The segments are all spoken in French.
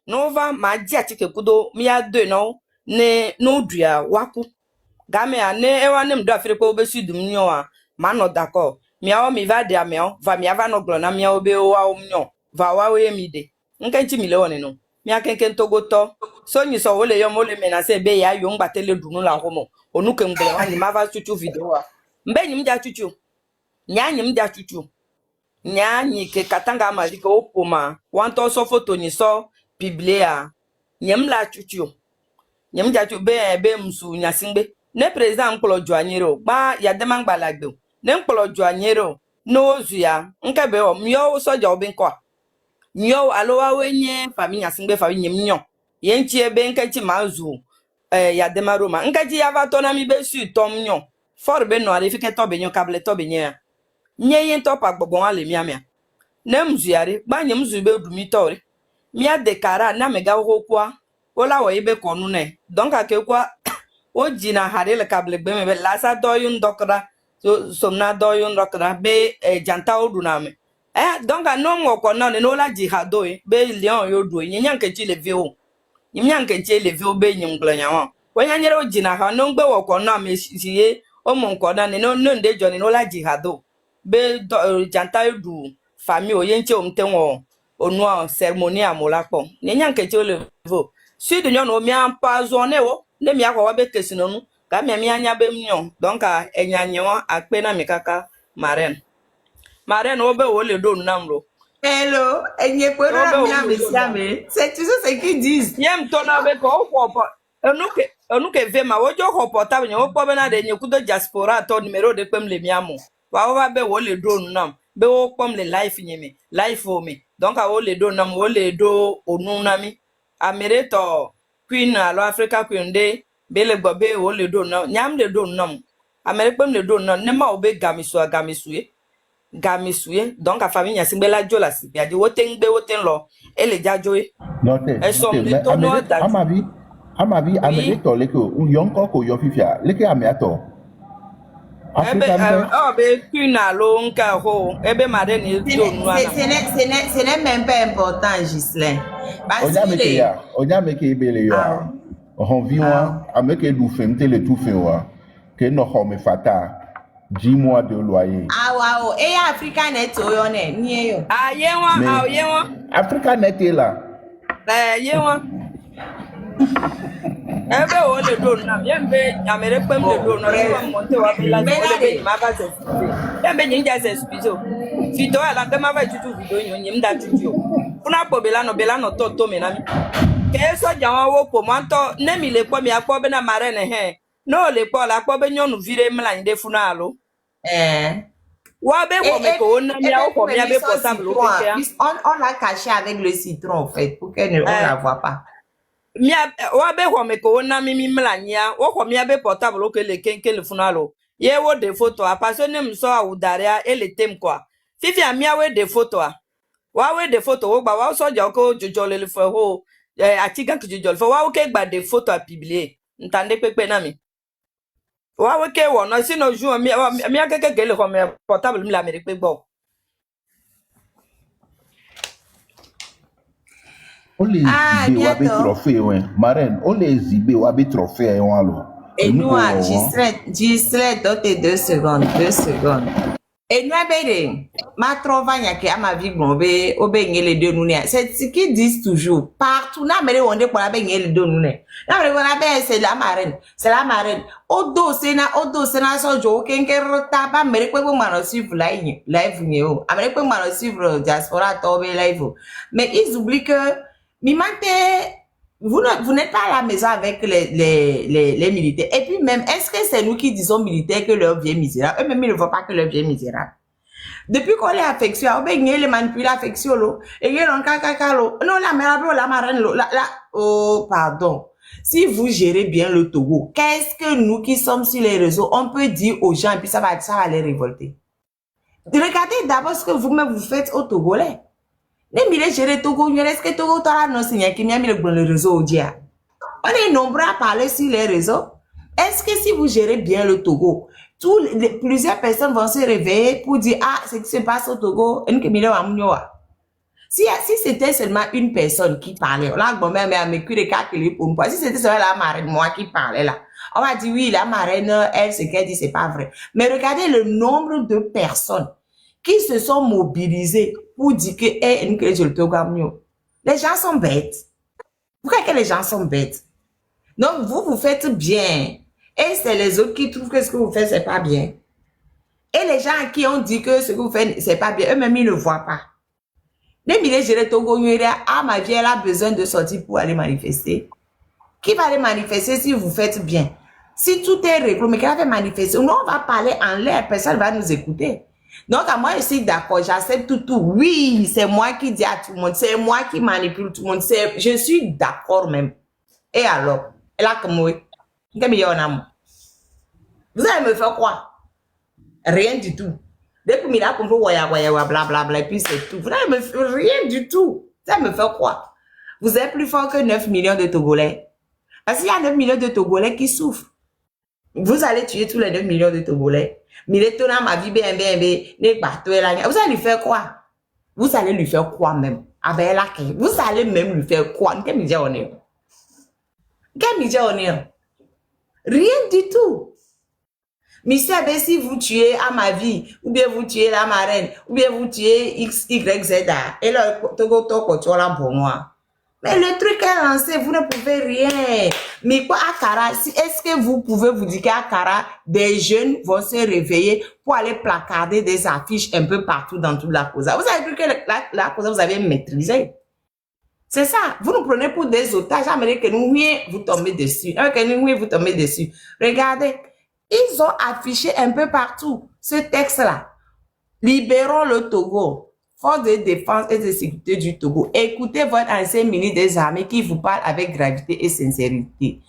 Nova ma dia chike kudo mi ya do no ne no dua waku. Game a ne ewa nem do afire ko obesu dum nyo a ma no dako. Mi a o mi va dia mi o va mi ava no glo na mi a obe o wa o nyo. Va wa we mi de. Nkenchi mi le one no. Mi a kenken togoto. So nyi so wole yo mo le mena se be ya yo ngbatele dunu la homo. Onuke mgle wa ni ma va chuchu video a. Mbe nyi mja chuchu. Nya nyi mja chuchu. Nya nyi ke katanga malika opoma. Wanto so photo ni so biblia. Nyem la chuchu. Nyem ja chu be msu nyasingbe. Ne president nkolo juanyero ba ya demang balagdo. Ne nkolo juanyero no zuya. Nke be o myo soja obinko. Myo alowa wenye fami nyasingbe fami nyem nyon. Yenchi ebe nkechi mazu ya demaroma. Nkechi yava tona mi be su tom nyon. For be no ale fike tobe nyon kable tobe nye. Nye yen top agbogbo ale miamia. Ne mzuyari ba nye mzube dumitori. Mia dekara na mega hokwa. Ola wa ibe konu ne. Donc ake kwa o jina harele kable gbe me lasa doyun dokra somna doyun dokra be janta odu na me. Donc no mo konu ne no la jihado be lion yo do nyen ke chi le viu. Nyen ke chi le viu be nyim glanya wa. Wanya nyere o jina ha no gbe wo konu me siye o mo konu ne no nde joni no la jihado be janta odu fami o yenche o mtenwo onu ceremony amolapo nyen ke chi le viu. Si de nyon o mi an pa zone wo ne mi akwa be kesinonu ka mi anya be mnyon donc a enyanyo akpe na mi kaka maren o be wo le do namro Hello, enye kwero na mi amesiame. C'est tout ça c'est qui disent. Yem to na be ko ko onuke ve ma wojo ko portable nyo po be na de nye kudo diaspora to numero de pem le miamo wa be wo le do nam be wo pom le life nyeme life o mi donc a wo le do nam wo le do onu nami Amereto Queen alo Africa Queen de bele gbobe o le do na nyam le do nam Ameripem le do na ne ma obe gamisue donc a famille nya singbela jola si bia di woten gbe woten lo ele jajoe noté som le to no that amavi Amereto leko un yonko ko yo fifia leke ameato Africa be Queen alo nka ho ebe mare ni do nu ana Ce n'est même pas important, Gislain. Onya meke ibele yo. On vit moi ameke du femte le tout fait wa. Que no home fata 10 mois de loyer. Wow, et Africa net yo ne ni yo. Yewa Africa net là. Yewa ebe o le do na yembe Amerepe le do no le monte wa bila le ma ba se yembe nyinja se spizo fito ala de ma ba tutu video nyim da tutu kuna po bela no to me na mi ke so jawa wo po manto ne mi le po mi akpo be na mare ne he no le po la po be nyonu vire mla inde funalo wa be wo me ko na mi a ko mi a be portable o ke on l'a caché avec le citron en fait pour qu'elle ne la voit pas. Mia wa be ho me ko na mi mlanya wo ko mi be portable ke le kenke le funalo ye wo de photo a parce ne mso a udaria ele tem kwa fifi a mia we de photo a wa we de photo wo gba wa so ja ko jojo le fo ho atiga ki jojo fo wa wo ke gba de photo a publier ntande pepe na mi wa wo ke wo no si no ju mi akeke ke le ko me portable mi la me pe gbo On les zibe wa be trophée ouais marraine on les zibe wa be trophée wan lo et nous Gislain dote 2 secondes et nous abede ma trovanya ke ama vi bon be obe ngele de nous c'est ce qu'ils disent toujours partout na mere wonde pour la be ngele de nous na mere wona be c'est la marraine odo sena so jo kenker ta ba mere pe mo mano suivre live ni o amere pe mano suivre diaspora to be live mais ils oublient que vous n'êtes pas à la maison avec les militaires. Et puis même, est-ce que c'est nous qui disons militaires que leur vie est misérable? Eux-mêmes, ils ne voient pas que leur vie est misérable. Depuis qu'on est affectueux, on peut les manipuler affectueux, et ils ont kakakalo. Non, la mère, la marraine, oh, pardon. Si vous gérez bien le Togo, qu'est-ce que nous qui sommes sur les réseaux, on peut dire aux gens, et puis ça va les révolter. Regardez d'abord ce que vous-même vous faites au Togolais. Ne mire gérer Togo, est-ce que Togo t'aura non signé qui m'a mis le réseau au dia? On est nombreux à parler sur les réseaux. Est-ce que si vous gérez bien le Togo, plusieurs personnes vont se réveiller pour dire, ah, ce qui se passe au Togo, Si c'était seulement une personne qui parlait, là, bon, mais pour moi. Si c'était seulement la marraine, moi qui parlais là, on va dire oui, la marraine, elle, ce qu'elle dit, c'est pas vrai. Mais regardez le nombre de personnes qui se sont mobilisées pour dire que, je le Togo. Les gens sont bêtes. Pourquoi que les gens sont bêtes? Donc, vous faites bien. Et c'est les autres qui trouvent que ce que vous faites, c'est pas bien. Et les gens qui ont dit que ce que vous faites, c'est pas bien, eux-mêmes, ils ne le voient pas. Les milliers de Togo, ma vie, elle a besoin de sortir pour aller manifester. Qui va aller manifester si vous faites bien? Si tout est réglé, mais qui va manifester? Nous, on va parler en l'air, personne ne va nous écouter. Donc, à moi, je suis d'accord, j'accepte tout. Oui, c'est moi qui dis à tout le monde, c'est moi qui manipule tout le monde, je suis d'accord même. Et alors? Et là, comme oui. Vous allez me faire quoi? Rien du tout. Dès que il a compris, blablabla, et puis c'est tout. Vous n'allez me faire rien du tout. Ça me fait quoi? Vous êtes plus fort que 9 millions de Togolais. Parce qu'il y a 9 millions de Togolais qui souffrent. Vous allez tuer tous les 9 millions de Togolais. Mais les tonnants, ma vie, vous allez lui faire quoi? Vous allez lui faire quoi même? Vous allez même lui faire quoi? Qu'est-ce que on est? Rien du tout. Mais si vous tuez à ma vie, ou bien vous tuez la marraine, ou bien vous tuez X, Y, Z, et là, Togo, pour moi. Mais le truc est lancé, vous ne pouvez rien. Mais quoi, Akara, est-ce que vous pouvez vous dire qu'à Akara, des jeunes vont se réveiller pour aller placarder des affiches un peu partout dans toute la cause? Vous avez vu que la cause, vous avez maîtrisé. C'est ça. Vous nous prenez pour des otages. J'aimerais que nous, oui, vous tombez dessus. Que nous, oui, vous tombez dessus. Regardez. Ils ont affiché un peu partout ce texte-là. Libérons le Togo. Force de défense et de sécurité du Togo. Écoutez votre ancien ministre des armées qui vous parle avec gravité et sincérité.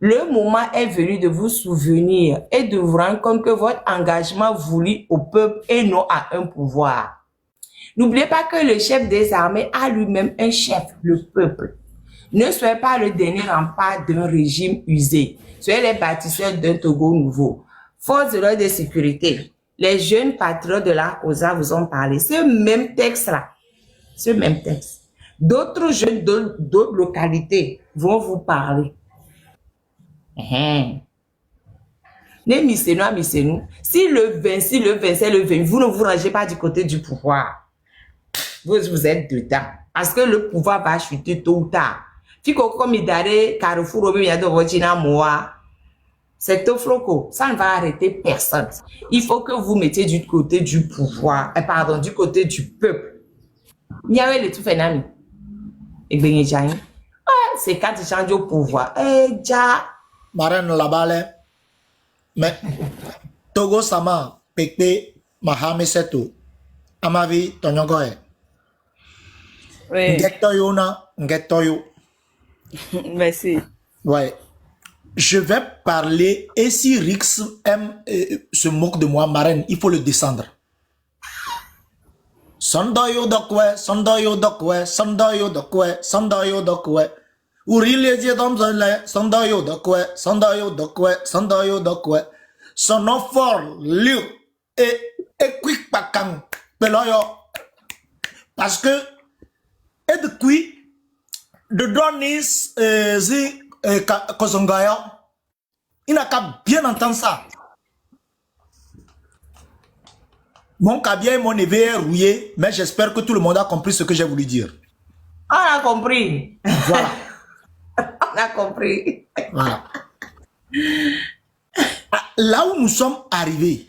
Le moment est venu de vous souvenir et de vous rendre compte que votre engagement voulu au peuple et non à un pouvoir. N'oubliez pas que le chef des armées a lui-même un chef, le peuple. Ne soyez pas le dernier rempart d'un régime usé. Soyez les bâtisseurs d'un Togo nouveau. Force de l'ordre de sécurité. Les jeunes patriotes de la COSA vous ont parlé. Ce même texte-là. Ce même texte. D'autres jeunes d'autres localités vont vous parler. Ne missez-nous. Si le 26, le 27, le 20, vous ne vous rangez pas du côté du pouvoir. Vous êtes dedans. Parce que le pouvoir va chuter tôt ou tard. Comme il d'aller Carrefour, c'est tout floco. Ça ne va arrêter personne. Il faut que vous mettiez du côté du pouvoir, pardon, du côté du peuple. Il y a le tout phénomène. Et bien, c'est quand tu changes au pouvoir. Marraine là-bas, mais Togo Sama, Pepe, Mahame Seto, Amavi, Tonyogoe. Oui. Ngetoyo. Merci. Ouais. Je vais parler, et si Rix se moque de moi, marraine, il faut le descendre. Sandayo dokwe, sandayo dokwe, sandayo dokwe, sandayo dokwe. Urile die domzele, sandayo dokwe, sandayo dokwe, sandayo dokwe. Son offort, liu, et quick pakang, peloyo. Parce que, et de qui, de Donis, Kozongaya, il n'a qu'à bien entendre ça. Mon cabier et mon éveil est rouillé, mais j'espère que tout le monde a compris ce que j'ai voulu dire. On a compris. Voilà. On a compris. Voilà. Là où nous sommes arrivés,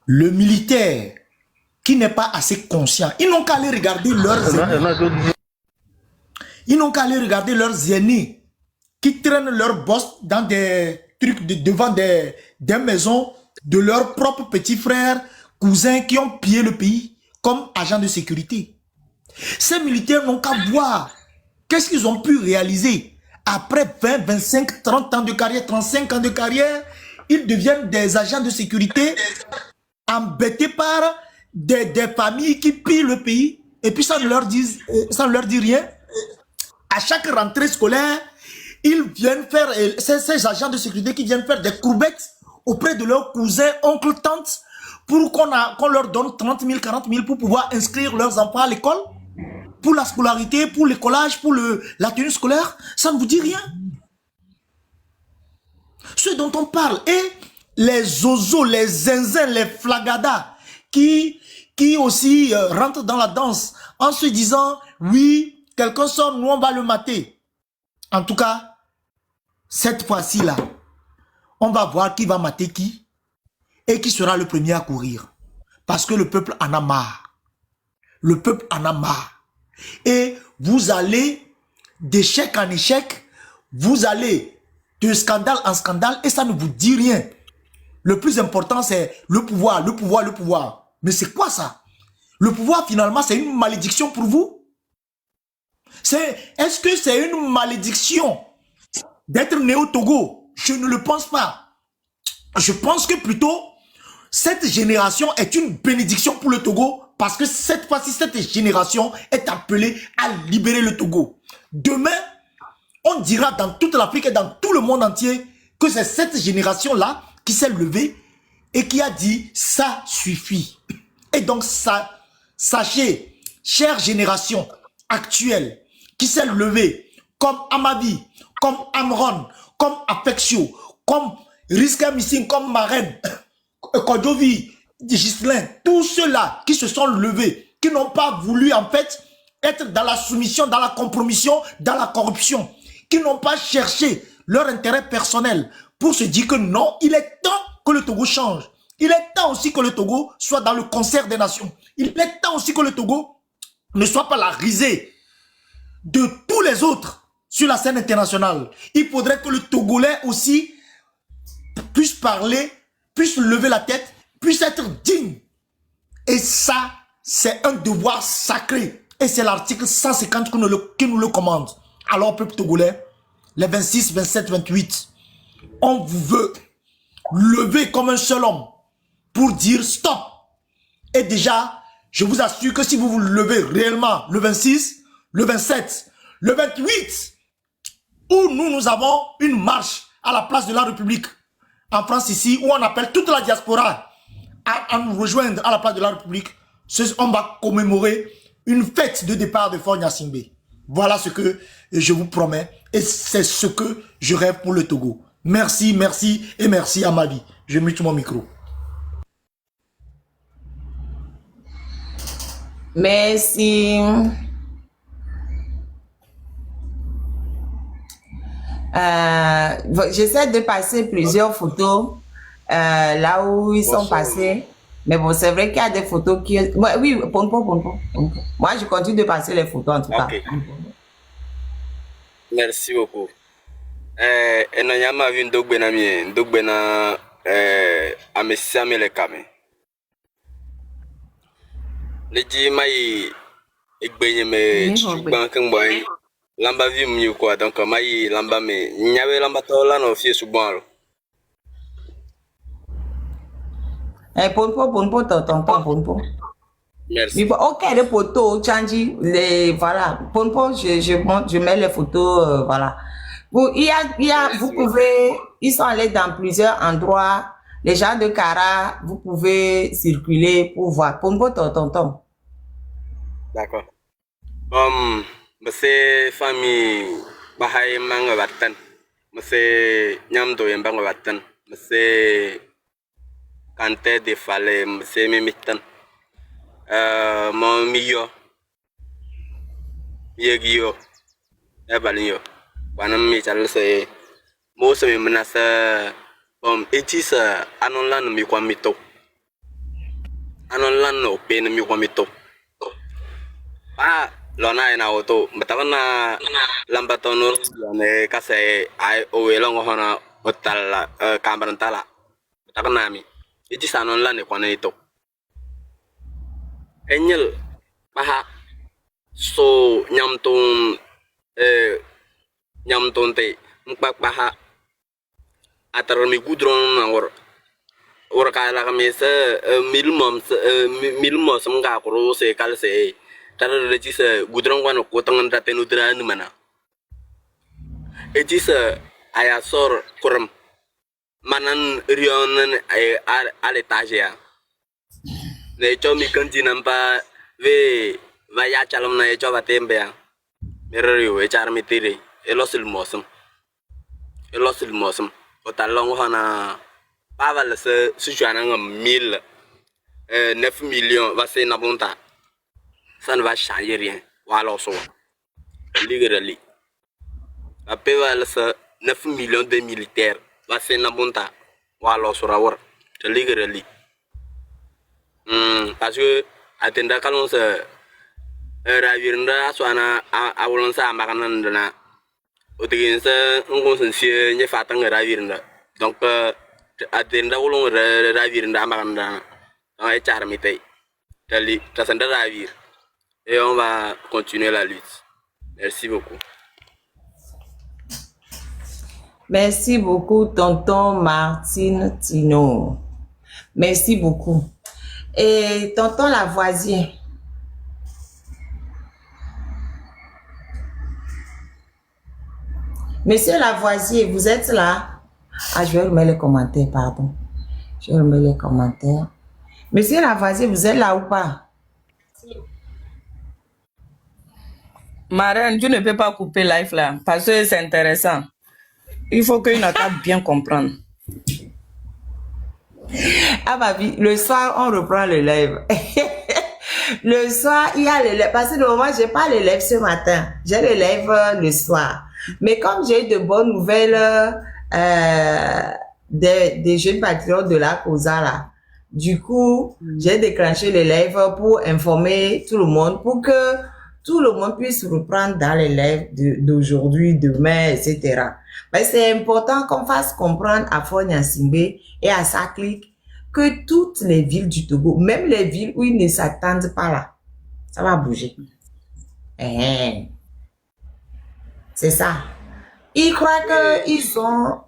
le militaire qui n'est pas assez conscient, ils n'ont qu'à aller regarder leurs ennemis. Ils n'ont qu'à aller regarder leurs aînés qui traînent leurs boss dans des trucs devant des maisons de leurs propres petits frères, cousins qui ont pillé le pays comme agents de sécurité. Ces militaires n'ont qu'à voir qu'est-ce qu'ils ont pu réaliser. Après 20, 25, 30 ans de carrière, 35 ans de carrière, ils deviennent des agents de sécurité embêtés par des familles qui pillent le pays et puis ça ne leur dit rien. À chaque rentrée scolaire, ils viennent faire, ces agents de sécurité qui viennent faire des courbettes auprès de leurs cousins, oncles, tantes, pour qu'on leur donne 30 000, 40 000 pour pouvoir inscrire leurs enfants à l'école, pour la scolarité, pour l'écolage, pour la tenue scolaire. Ça ne vous dit rien. Ce dont on parle, et les zozos, les zinzins, les flagadas, qui aussi rentrent dans la danse en se disant, oui, quelqu'un sort, nous on va le mater. En tout cas, cette fois-ci là, on va voir qui va mater qui et qui sera le premier à courir. Parce que le peuple en a marre. Le peuple en a marre. Et vous allez d'échec en échec, vous allez de scandale en scandale et ça ne vous dit rien. Le plus important, c'est le pouvoir, le pouvoir, le pouvoir. Mais c'est quoi ça? Le pouvoir, finalement, c'est une malédiction pour vous? Est-ce que c'est une malédiction d'être né au Togo? Je ne le pense pas. Je pense que plutôt, cette génération est une bénédiction pour le Togo parce que cette fois-ci, cette génération est appelée à libérer le Togo. Demain, on dira dans toute l'Afrique et dans tout le monde entier que c'est cette génération-là qui s'est levée et qui a dit « ça suffit ». Et donc, sachez, chère génération actuelle qui s'est levée comme Amadi, comme Amron, comme Affectio, comme Riska Missing, comme Marraine, Kodovi, Gislain, tous ceux-là qui se sont levés, qui n'ont pas voulu en fait être dans la soumission, dans la compromission, dans la corruption, qui n'ont pas cherché leur intérêt personnel pour se dire que non, il est temps que le Togo change. Il est temps aussi que le Togo soit dans le concert des nations. Il est temps aussi que le Togo ne soit pas la risée de tous les autres sur la scène internationale. Il faudrait que le Togolais aussi puisse parler, puisse lever la tête, puisse être digne. Et ça, c'est un devoir sacré. Et c'est l'article 150 qui nous le commande. Alors, peuple togolais, les 26, 27, 28, on vous veut lever comme un seul homme pour dire stop. Et déjà, je vous assure que si vous vous levez réellement le 26, le 27, le 28, où nous avons une marche à la place de la République en France ici, où on appelle toute la diaspora à nous rejoindre à la place de la République, on va commémorer une fête de départ de Faure Gnassingbé. Voilà ce que je vous promets et c'est ce que je rêve pour le Togo. Merci, merci et merci à ma vie. Je mute mon micro. Merci. J'essaie de passer plusieurs photos là où ils sont passés. Mais bon, c'est vrai qu'il y a des photos qui... Oui, Ponpo. Moi, je continue de passer les photos en tout cas. Merci beaucoup. Enanyama vi ndogbena mi ndogbena amesiame le kame. Leji mai egbenye me bankan boy lamba vi mu ko donc mai lamba me nyawe lamba to la no fie subon. Ponpo, Ponpo. Merci. Ok, les photos, Changi, voilà. Ponpo, je mets les photos, voilà. Vous pouvez, ils sont allés dans plusieurs endroits. Les gens de Kara, vous pouvez circuler pour voir. Ponpo, tonton. D'accord. Monsieur famille Bahai Mangawatan, Monsieur Nyamdo Yambangawatan, Monsieur Kante de Fale, Monsieur Mimitan, mon mio, Yegio, Ebalio, Wanam Michal say, most of me menasa, it is Anolan Miquamito, Anolan no pain Miquamito. Lona ina auto, matana lambatonur, ne kase ai owelong hona hotel kambarantala. Takanami, it is anon lane quanito. Enyel, paha, so nyamton te, mpak paha, atarami gudron or kala kamesa milmos mga kuro se kalse. Tara regis gudrong wano kotangan raten udran mana. Ejis ayasor kuram manan rionan aletaja. ne cho mi kanti nampa ve va ya chalam na cho va tembe ya merrio e char mi tire e losil mosum o talong hana pas va se sujana ngam 9 millions va se nabunta ça ne va changer rien wala so literally la paix va se 9 millions de militaires va se nabunta wala so rawar literally parce que atenda kalon se ravirnda aswana awolon sa makanan dana o digin se ngon sensie nye fatang ravirnda donc atenda wolon ravirnda makanan dans les charmités de ravir et on va continuer la lutte. Merci beaucoup. Merci beaucoup, tonton Martine Tino. Merci beaucoup. Et tonton Lavoisier. Monsieur Lavoisier, vous êtes là? Ah, je vais remettre les commentaires, pardon. Je vais remettre les commentaires. Monsieur Lavoisier, vous êtes là ou pas? Marraine, tu ne peux pas couper live là, parce que c'est intéressant. Il faut qu'une attaque bien comprendre. Ah, ma vie, le soir, on reprend le live. Le soir, il y a le live. Parce que normalement, je n'ai pas le live ce matin. J'ai le live le soir. Mais comme j'ai eu de bonnes nouvelles des jeunes patriotes de la COSA là, du coup, j'ai déclenché le live pour informer tout le monde, pour que tout le monde puisse reprendre dans les lives d'aujourd'hui, demain, etc. Mais c'est important qu'on fasse comprendre à Fognasimbe et à sa clique que toutes les villes du Togo, même les villes où ils ne s'attendent pas là, ça va bouger. C'est ça. Ils croient qu'ils ont...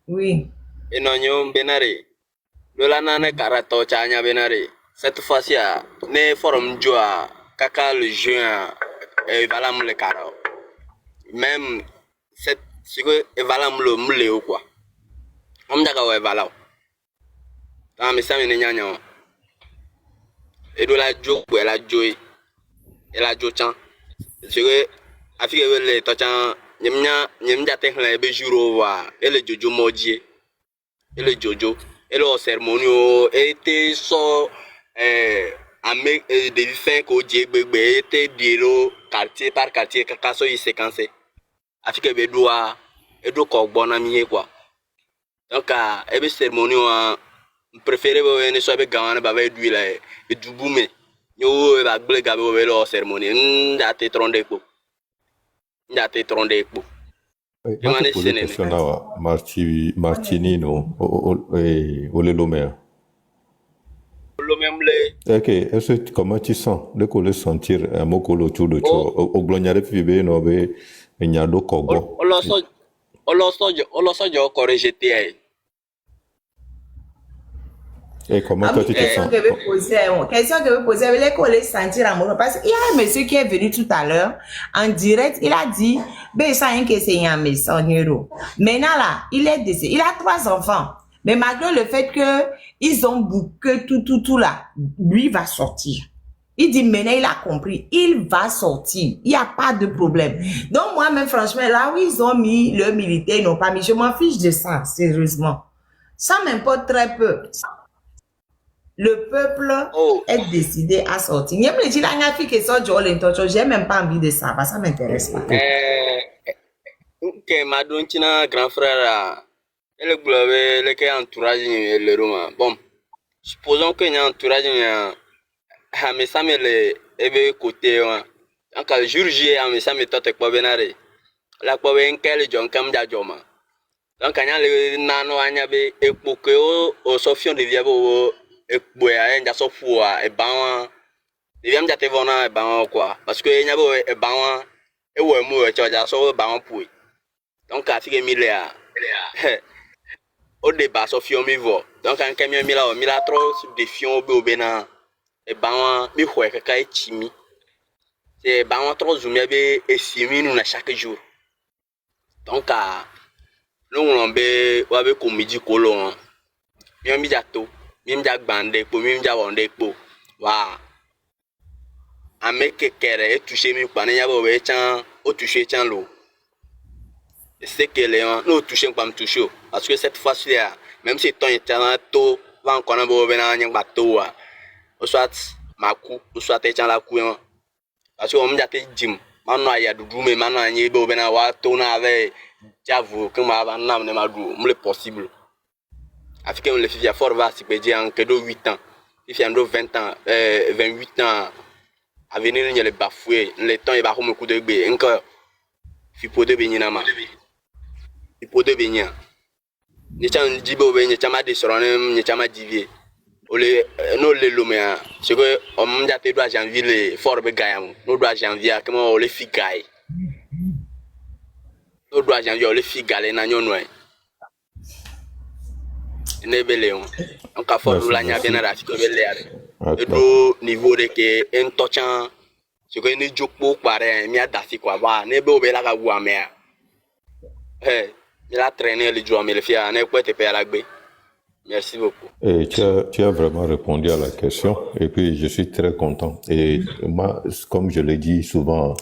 Oui. Et non, yon benare. Le lanane karato chanya benare. Cette fois-ci, ne forum joa kaka le juin et valam le karo. Même cette ce que valam le mule ou quoi. On d'aga ouais valau. Dans mes amis nyanya. Et de la jo elle a joé. Elle a jo chan. Ce que afike le tochan nyemja tekla be juro wa ele jojo modie. Ele jojo et le cérémonie était so avec des fins qu'au Djébébé était diro quartier par quartier kakaso y séquencé afike be doa et do ko bona mi quoi donc et be cérémonie préféré ne so be gawana ba be du la e dubume yo ba gble gabe be lo cérémonie ndate tronde ko Ma ti pose question là, Martinino, Olelomé. Ok, est-ce que comment tu sens le coller sentir un mot colo tout de toi au glognare fibe no be nyado kogo. On l'a corrigé. Et comment toi tu te sens? Question que vous posez, vous voulez sentir amoureux. Parce qu'il y a un monsieur qui est venu tout à l'heure, en direct, il a dit, maintenant là, il est décédé. Il a 3 enfants. Mais malgré le fait que ils ont bouqué tout là, lui va sortir. Il dit, maintenant, il a compris. Il va sortir. Il n'y a pas de problème. Donc, moi-même, franchement, là où ils ont mis le militaire, ils n'ont pas mis. Je m'en fiche de ça, sérieusement. Ça m'importe très peu. Le peuple est décidé à sortir. J'ai même pas envie de ça. Ça m'intéresse pas. Ok, madame Tina, grand frère, elle est globée, elle est entourage le roman. Bon, supposons qu'il y a un entourage, mais ça me le côté. Donc, le jour J, mais ça me tente pas bien. La quoi bien quel John Cam Jajoma. Donc, il y a le nano, il y a des époques au Sofion de Viabo. Et boya en jaso fua e bawa e viam jate vona e bawa quoi parce que nya bo e bawa e wo mu e choja so bawa pui donc a fike milea o débat so fion mi vo donc en kemia mila trop de fion be obena e bawa mi hwe kaka e chimi c'est bawa trop zumia be e simi nous na chaque jour donc a non be wa be komiji kolon mi jato Mimja bande po mimja wonde po wa ame kekere e touché mi pa ne ya bo we chan o touché chan lo c'est que les gens nous touchent pas me toucher parce que cette fois-ci même si ton est en to va encore en bo bena nyang bateau ou soit maku ou soit te chan la ku parce que on me jate jim manu aya dudu me manu anyi bo bena wa to na avec j'avoue que ma va nam ne ma du me le possible africain le fifia fort va si pe en que de 8 ans il fait en 20 ans 28 ans à venir le bafoué le temps il va comme coup de bé encore fi po de benyina ma fi po de benya ni chan jibo be ni chama de soronem ni chama divie ole no le lomea c'est que on m'a te doit janvier le fort be gayam no doit janvier comment on le fi gay no doit janvier on le fi galé na nyono ne beleon on ka fort la nya bien na fi ko bele are e do niveau de que en tochan c'est que ni jokpo pare mi adafi kwa ba ne be obela ka wu amea il a traîné le jour mais le fia ne peut te payer la gbe. Merci beaucoup. Et tu as vraiment répondu à la question et puis je suis très content. Et moi, comme je le dis souvent,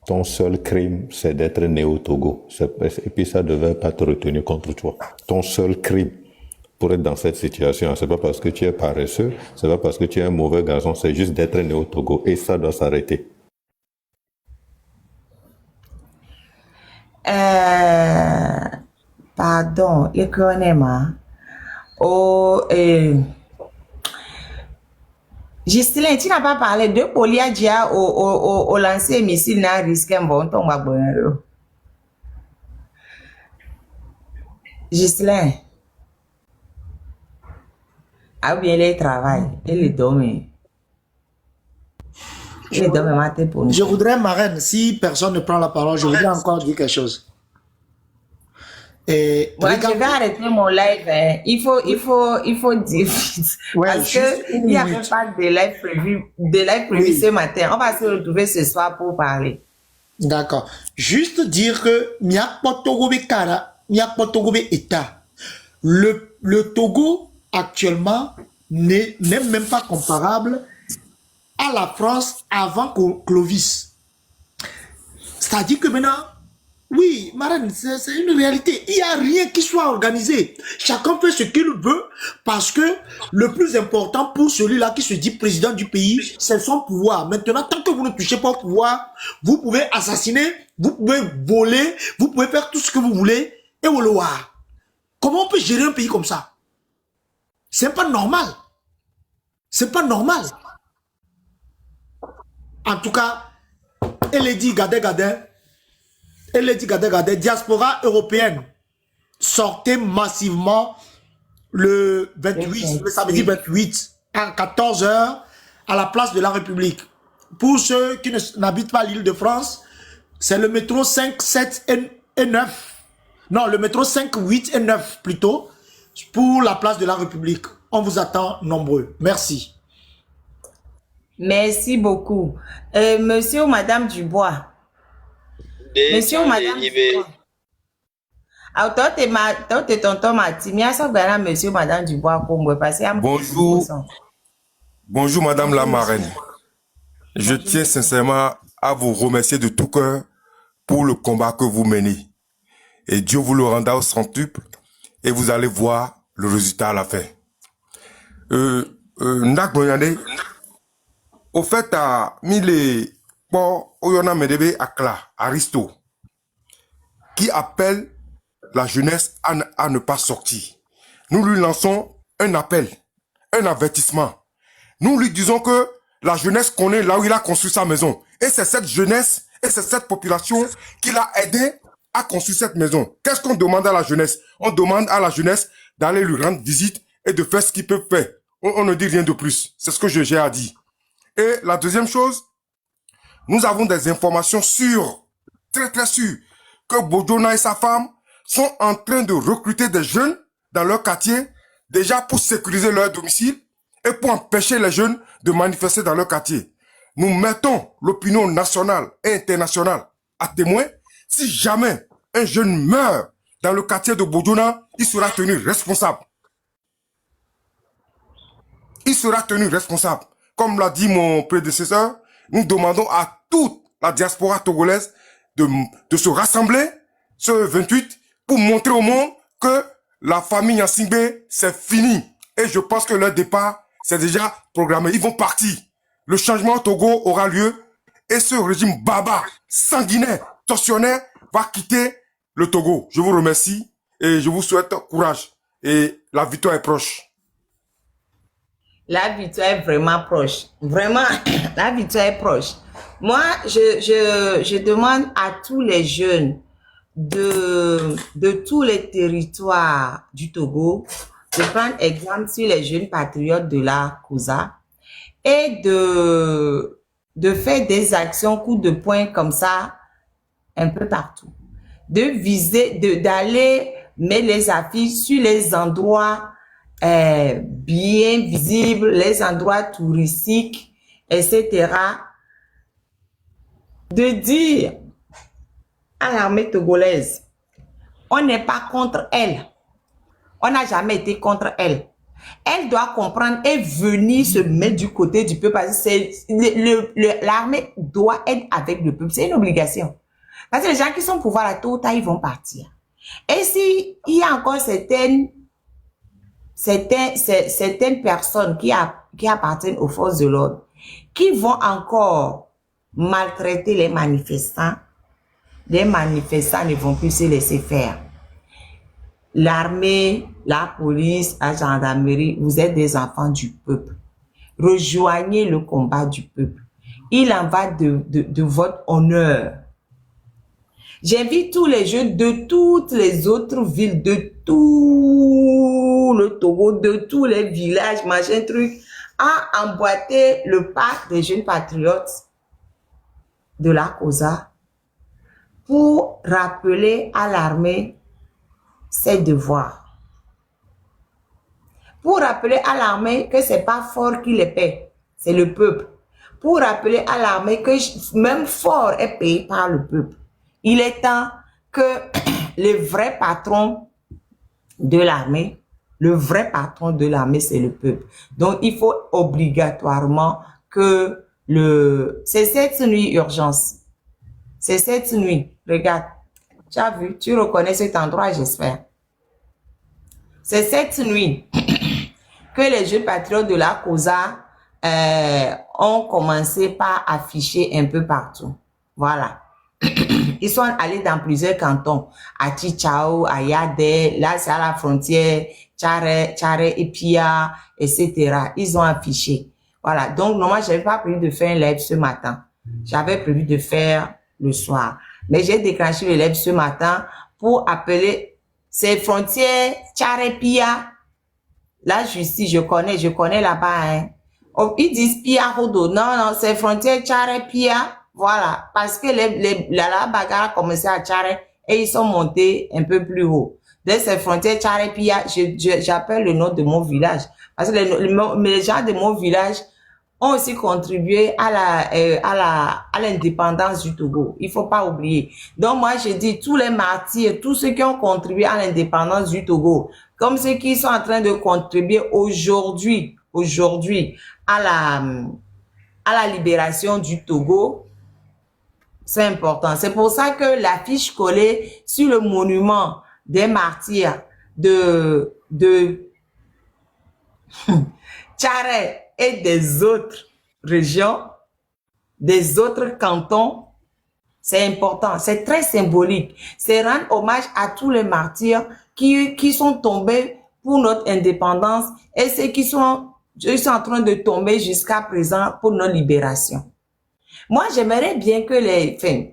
ton seul crime, c'est d'être né au Togo. Et puis ça ne devait pas te retenir contre toi. Ton seul crime pour être dans cette situation, c'est pas parce que tu es paresseux, c'est pas parce que tu es un mauvais garçon, c'est juste d'être né au Togo. Et ça doit s'arrêter. Pardon, le chronème. Oh, Justin, tu n'as pas parlé de Poliadia au lancer missile n'a risqué un bon ton babonero. Justin, a bien le travail et le domaine. Le domaine maté pour nous. Je voudrais, Marraine, si personne ne prend la parole, je voudrais encore dire quelque chose. Et ouais, je vais arrêter mon live. Hein. Il faut dire vite. Ouais, parce qu'il n'y avait pas de live prévu, oui, ce matin. On va se retrouver ce soir pour parler. D'accord. Juste dire que État. Le Togo, actuellement, n'est même pas comparable à la France avant Clovis. C'est-à-dire que maintenant, oui, Marraine, c'est une réalité. Il n'y a rien qui soit organisé. Chacun fait ce qu'il veut parce que le plus important pour celui-là qui se dit président du pays, c'est son pouvoir. Maintenant, tant que vous ne touchez pas au pouvoir, vous pouvez assassiner, vous pouvez voler, vous pouvez faire tout ce que vous voulez. Et voilà. Comment on peut gérer un pays comme ça? C'est pas normal. C'est pas normal. En tout cas, elle est dit, gardez. Elle a dit, regardez, diaspora européenne, sortez massivement le 28, le samedi 28, à 14 h à la place de la République. Pour ceux qui n'habitent pas l'île de France, c'est le métro 5, 7 et 9. Non, le métro 5, 8 et 9 plutôt, pour la place de la République. On vous attend nombreux. Merci. Merci beaucoup. Monsieur ou Madame Dubois. Monsieur ou Madame Dubois. Alors, toi, t'es tonton Martin. Monsieur ou Madame Dubois, bonjour. Bonjour, Madame la marraine. Je tiens sincèrement à vous remercier de tout cœur pour le combat que vous menez. Et Dieu vous le rendra au centuple et vous allez voir le résultat à la fin. Au fait, à Mille Pour Oyona Medebe Akla, Aristo, qui appelle la jeunesse à ne pas sortir. Nous lui lançons un appel, un avertissement. Nous lui disons que la jeunesse connaît là où il a construit sa maison. Et c'est cette jeunesse et c'est cette population qui l'a aidé à construire cette maison. Qu'est-ce qu'on demande à la jeunesse? On demande à la jeunesse d'aller lui rendre visite et de faire ce qu'ils peuvent faire. On ne dit rien de plus. C'est ce que j'ai à dire. Et la deuxième chose, nous avons des informations sûres, très sûres, que Bodjona et sa femme sont en train de recruter des jeunes dans leur quartier, déjà pour sécuriser leur domicile et pour empêcher les jeunes de manifester dans leur quartier. Nous mettons l'opinion nationale et internationale à témoin. Si jamais un jeune meurt dans le quartier de Bodjona, il sera tenu responsable. Il sera tenu responsable. comme l'a dit mon prédécesseur, nous demandons à toute la diaspora togolaise de se rassembler ce 28 pour montrer au monde que la famille Gnassingbé, c'est fini. Et je pense que leur départ, c'est déjà programmé. Ils vont partir. Le changement au Togo aura lieu et ce régime barbare, sanguinaire, tortionnaire va quitter le Togo. Je vous remercie et je vous souhaite courage. Et la victoire est proche. La victoire est vraiment proche. Vraiment, la victoire est proche. Moi, je demande à tous les jeunes de tous les territoires du Togo de prendre exemple sur les jeunes patriotes de la COSA et de faire des actions coup de poing comme ça un peu partout. De viser, d'aller mettre les affiches sur les endroits bien visibles, les endroits touristiques, etc. De dire à l'armée togolaise, on n'est pas contre elle. On n'a jamais été contre elle. Elle doit comprendre et venir se mettre du côté du peuple parce que l'armée doit être avec le peuple. C'est une obligation. Parce que les gens qui sont au pouvoir à tôt ou tard, ils vont partir. Et s'il y a encore certaines personnes qui appartiennent aux forces de l'ordre, qui vont encore maltraiter les manifestants ne vont plus se laisser faire. L'armée, la police, la gendarmerie, vous êtes des enfants du peuple. Rejoignez le combat du peuple. Il en va de votre honneur. J'invite tous les jeunes de toutes les autres villes, de tout le Togo, de tous les villages, machin truc, à emboîter le pas des jeunes patriotes de la COSA pour rappeler à l'armée ses devoirs. Pour rappeler à l'armée que c'est pas fort qui les paie, c'est le peuple. Pour rappeler à l'armée que même fort est payé par le peuple. Il est temps que le vrai patron de l'armée, c'est le peuple. Donc, il faut obligatoirement que c'est cette nuit urgence. C'est cette nuit. Regarde. Tu as vu, tu reconnais cet endroit, j'espère. C'est cette nuit que les jeunes patriotes de la COSA ont commencé par afficher un peu partout. Voilà. Ils sont allés dans plusieurs cantons, à Chichao, à Yadé, là c'est à la frontière, Tchare et Pia, etc. Ils ont affiché. Voilà. Donc, normalement, j'avais pas prévu de faire un live ce matin. J'avais prévu de faire le soir. Mais j'ai déclenché le live ce matin pour appeler ces frontières Tchare-Pia. La justice, je connais là-bas. Hein. Oh, ils disent Pia Hodo. Non, c'est frontières Tchare-Pia. Voilà. Parce que la bagarre a commencé à Tchare et ils sont montés un peu plus haut. Dès ces frontières Tchare-Pia, j'appelle le nom de mon village. Parce que les gens de mon village ont aussi contribué à l'indépendance du Togo. Il faut pas oublier. Donc, moi, je dis tous les martyrs, tous ceux qui ont contribué à l'indépendance du Togo, comme ceux qui sont en train de contribuer aujourd'hui à la libération du Togo, c'est important. C'est pour ça que l'affiche collée sur le monument des martyrs de Tchare et des autres régions, des autres cantons, c'est important, c'est très symbolique. C'est rendre hommage à tous les martyrs qui sont tombés pour notre indépendance et ceux qui sont en train de tomber jusqu'à présent pour notre libération. Moi, j'aimerais bien que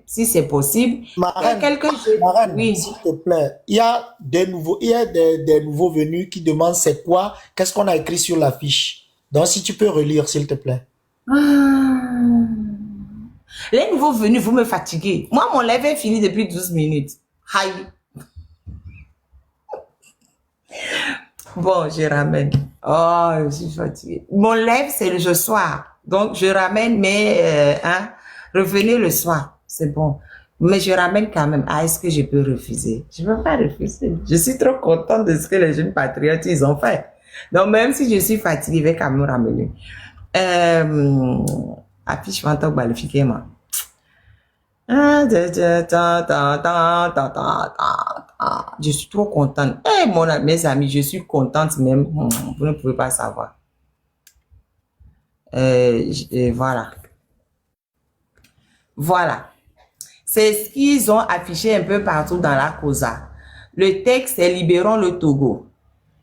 si c'est possible, Marraine, oui, s'il te plaît, il y a des nouveaux venus qui demandent c'est quoi, qu'est-ce qu'on a écrit sur l'affiche. Donc, si tu peux relire, s'il te plaît. Les nouveaux venus, vous me fatiguez. Moi, mon live est fini depuis 12 minutes. Aïe. Bon, je ramène. Oh, je suis fatiguée. Mon live, c'est le soir. Donc, je ramène, mais revenez le soir. C'est bon. Mais je ramène quand même. Ah, est-ce que je peux refuser? Je ne peux pas refuser. Je suis trop contente de ce que les jeunes patriotes, ils ont fait. Donc, même si je suis fatiguée, je vais quand même ramener. Affiche maintenant qualifié, moi. Je suis trop contente. Mes amis, je suis contente même. Vous ne pouvez pas savoir. Voilà. Voilà. C'est ce qu'ils ont affiché un peu partout dans la causa. Le texte est Libérons le Togo.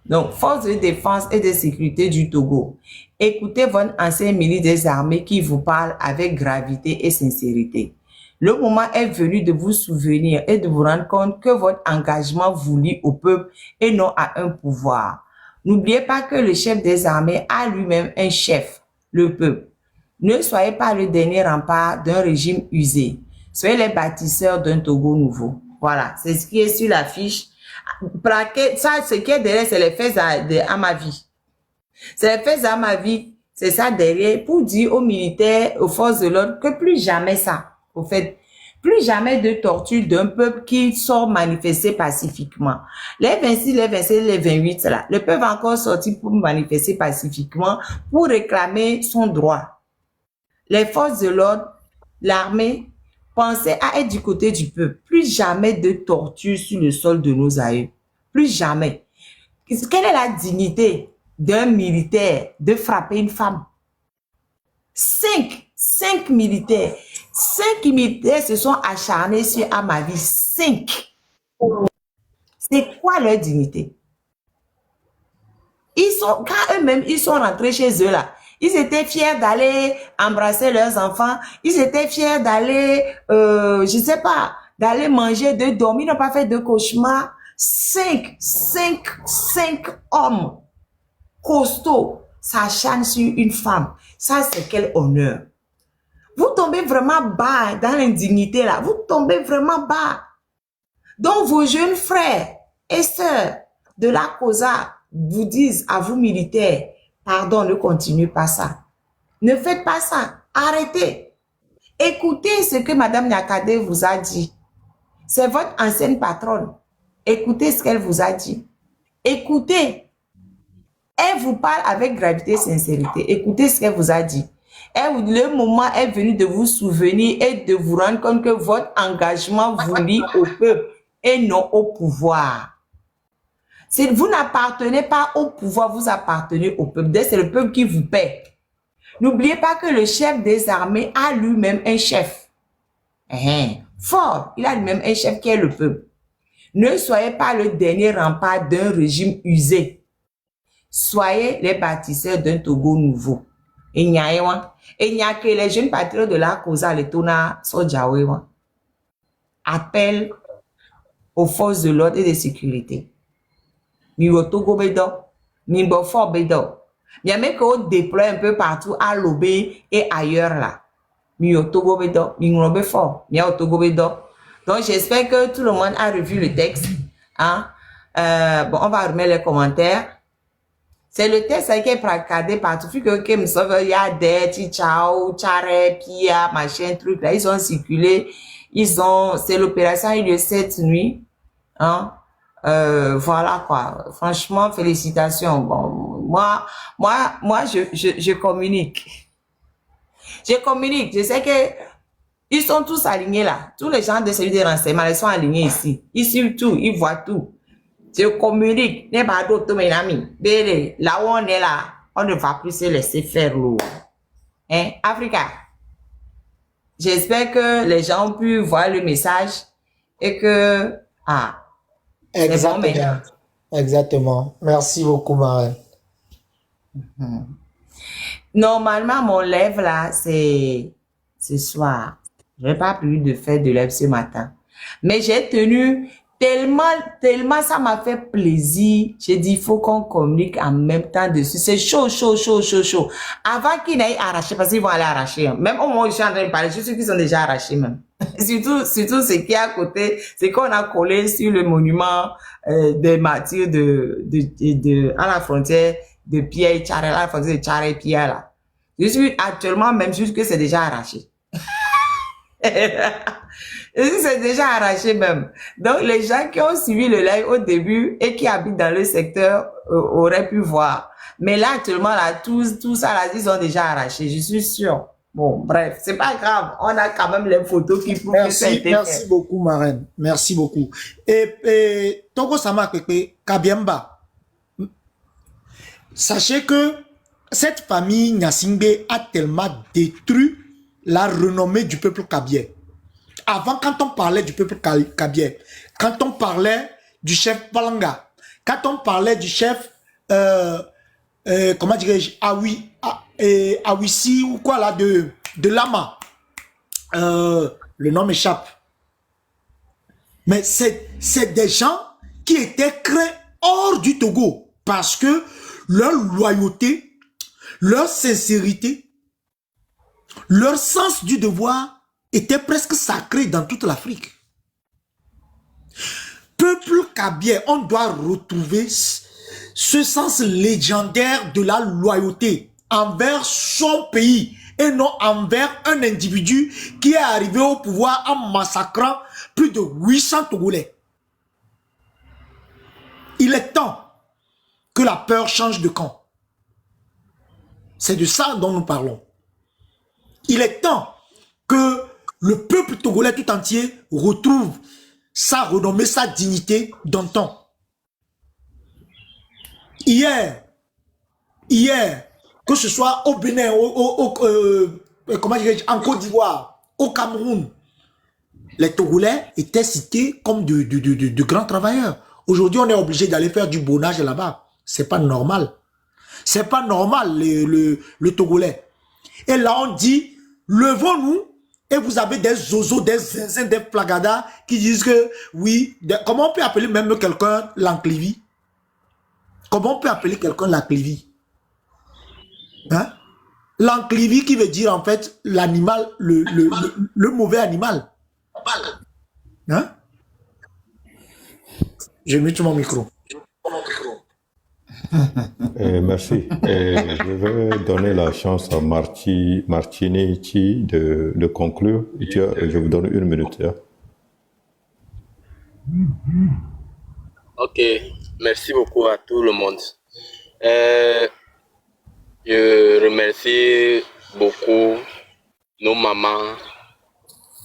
Donc, force de défense et de sécurité du Togo. Écoutez votre ancien ministre des armées qui vous parle avec gravité et sincérité. Le moment est venu de vous souvenir et de vous rendre compte que votre engagement vous lie au peuple et non à un pouvoir. N'oubliez pas que le chef des armées a lui-même un chef, le peuple. Ne soyez pas le dernier rempart d'un régime usé. Soyez les bâtisseurs d'un Togo nouveau. Voilà, c'est ce qui est sur l'affiche. Ça, ce qui est derrière, c'est les faits à ma vie. C'est les faits à ma vie. C'est ça derrière pour dire aux militaires, aux forces de l'ordre que plus jamais ça. Au fait, plus jamais de torture d'un peuple qui sort manifester pacifiquement. Les 26, les 27, les 28, là, le peuple va encore sortir pour manifester pacifiquement, pour réclamer son droit. Les forces de l'ordre, l'armée, pensez à être du côté du peuple. Plus jamais de torture sur le sol de nos aïeux. Plus jamais. Quelle est la dignité d'un militaire de frapper une femme? 5 militaires. 5 militaires se sont acharnés sur Amavi. 5. C'est quoi leur dignité? Quand eux-mêmes, ils sont rentrés chez eux là, ils étaient fiers d'aller embrasser leurs enfants. Ils étaient fiers d'aller, je sais pas, d'aller manger, de dormir. Ils n'ont pas fait de cauchemar. 5 hommes costauds s'acharnent sur une femme. Ça, c'est quel honneur. Vous tombez vraiment bas dans l'indignité là. Vous tombez vraiment bas. Donc, vos jeunes frères et sœurs de la COSA vous disent à vous militaires, pardon, ne continuez pas ça. Ne faites pas ça. Arrêtez. Écoutez ce que Madame Nyakade vous a dit. C'est votre ancienne patronne. Écoutez ce qu'elle vous a dit. Écoutez. Elle vous parle avec gravité et sincérité. Écoutez ce qu'elle vous a dit. Le moment est venu de vous souvenir et de vous rendre compte que votre engagement vous lie au peuple et non au pouvoir. Vous n'appartenez pas au pouvoir, vous appartenez au peuple. C'est le peuple qui vous paie. N'oubliez pas que le chef des armées a lui-même un chef. Fort, il a lui-même un chef qui est le peuple. Ne soyez pas le dernier rempart d'un régime usé. Soyez les bâtisseurs d'un Togo nouveau. Et il n'y a que les jeunes patriotes de la causa, les Tona Sojawe, appellent aux forces de l'ordre et de sécurité. Miwo Togo Bedo, Miwo Fort Bedo. Bien même qu'on déploie un peu partout à Lobé et ailleurs là. Miwo Togo Bedo, Miwo Fort, Miwo Togo Bedo. Donc j'espère que tout le monde a revu le texte. Hein? Bon, on va remettre les commentaires. C'est le texte qui est placardé partout. Puis que il y a des Tichao, Tchare, Pia, machin, truc là. Ils ont circulé. C'est l'opération il y a 7 nuits. Hein? Voilà quoi. Franchement, félicitations. Bon, moi, je communique. Je communique. Je sais que ils sont tous alignés là. Tous les gens de celui des renseignements, ils sont alignés ici. Ils suivent tout. Ils voient tout. Je communique. N'est pas d'autres, mes amis. Là où on est là, on ne va plus se laisser faire l'eau. Hein, Africa. J'espère que les gens ont pu voir le message et que, Exactement. Bon, Exactement. Merci beaucoup, Marraine. Normalement, mon lèvre là, c'est ce soir. Je n'ai pas plus de faire de lèvre ce matin. Mais j'ai tenu tellement ça m'a fait plaisir. J'ai dit, il faut qu'on communique en même temps dessus. C'est chaud. Avant qu'ils n'aillent arracher, parce qu'ils vont aller arracher. Même au moment où je suis en train de parler, je suis sûr qu'ils sont déjà arrachés même. surtout ce qui est à côté, c'est qu'on a collé sur le monument des martyrs à la frontière de Pierre et Tchare, à la frontière de Tchare et Pierre là. Je suis actuellement même juste que c'est déjà arraché. Et c'est déjà arraché même. Donc, les gens qui ont suivi le live au début et qui habitent dans le secteur auraient pu voir. Mais là, actuellement, là, tout ça, là, ils ont déjà arraché, je suis sûr. Bon, bref, c'est pas grave. On a quand même les photos qui prouvent que ça a été Merci fait. beaucoup, marraine. Merci beaucoup. Et Togo Sama Pepe, Kabiemba. Sachez que cette famille Nyasingbe a tellement détruit la renommée du peuple kabien. Avant, quand on parlait du peuple kabien, quand on parlait du chef Palanga, quand on parlait du chef, comment dirais-je, Awissi ou quoi là, de Lama, le nom m'échappe. Mais c'est des gens qui étaient créés hors du Togo parce que leur loyauté, leur sincérité, leur sens du devoir était presque sacré dans toute l'Afrique. Peuple kabien, on doit retrouver ce sens légendaire de la loyauté envers son pays et non envers un individu qui est arrivé au pouvoir en massacrant plus de 800 Togolais. Il est temps que la peur change de camp. C'est de ça dont nous parlons. Il est temps que le peuple togolais tout entier retrouve sa renommée, sa dignité d'antan. Hier, que ce soit au Bénin, comment dirais-je, en Côte d'Ivoire, au Cameroun, les Togolais étaient cités comme de grands travailleurs. Aujourd'hui, on est obligé d'aller faire du bonnage là-bas. C'est pas normal. C'est pas normal, le Togolais. Et là, on dit, levons-nous, et vous avez des zozos, des zinzins, des plagadas qui disent que, oui, comment on peut appeler même quelqu'un l'enclivie? Comment on peut appeler quelqu'un l'enclivie? Hein? L'enclivie qui veut dire, en fait, l'animal, le mauvais animal. Hein? J'ai mis tout mon micro. Merci. Je vais donner la chance à Martinici de conclure. Je vous donne 1 minute. Hein. Ok, merci beaucoup à tout le monde. Je remercie beaucoup nos mamans,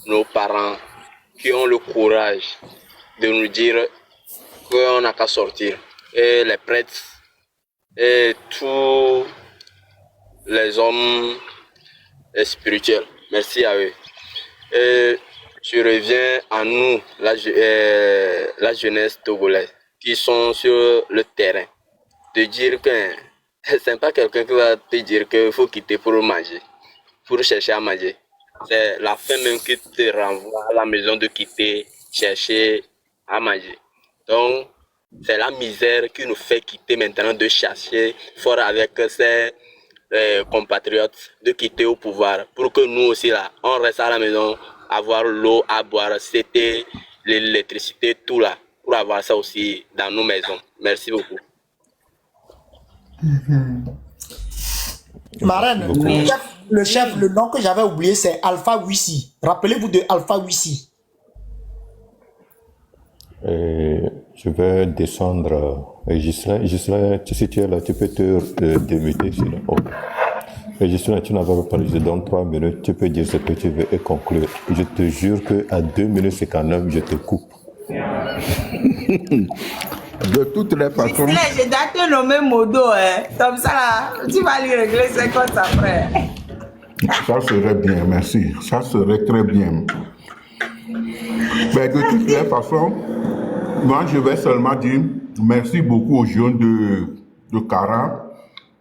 nos parents qui ont le courage de nous dire qu'on n'a qu'à sortir. Et les prêtres et tous les hommes spirituels. Merci à eux. Et je reviens à nous, la jeunesse togolaise, qui sont sur le terrain. De dire que c'est pas quelqu'un qui va te dire qu'il faut quitter pour manger, pour chercher à manger. C'est la faim même qui te renvoie à la maison de quitter, chercher à manger. Donc, c'est la misère qui nous fait quitter maintenant de chercher fort avec ses compatriotes, de quitter au pouvoir pour que nous aussi là, on reste à la maison, avoir l'eau à boire, c'était l'électricité, tout là, pour avoir ça aussi dans nos maisons. Merci beaucoup. Marraine, le nom que j'avais oublié, c'est Alpha Wissi. Rappelez-vous de Alpha Wissi. Je vais descendre. Gislain, si tu es là, tu peux te démuter. Gislain, tu n'avais pas parlé. Je donne 3 minutes. Tu peux dire ce que tu veux et conclure. Je te jure qu'à 2 minutes 59, je te coupe. De toutes les façons. Je dois te nommer Modo, hein. Comme ça, là, tu vas lui régler 50 après. Ça serait bien, merci. Ça serait très bien. Mais de toutes les façons, moi, je vais seulement dire merci beaucoup aux jeunes de Kara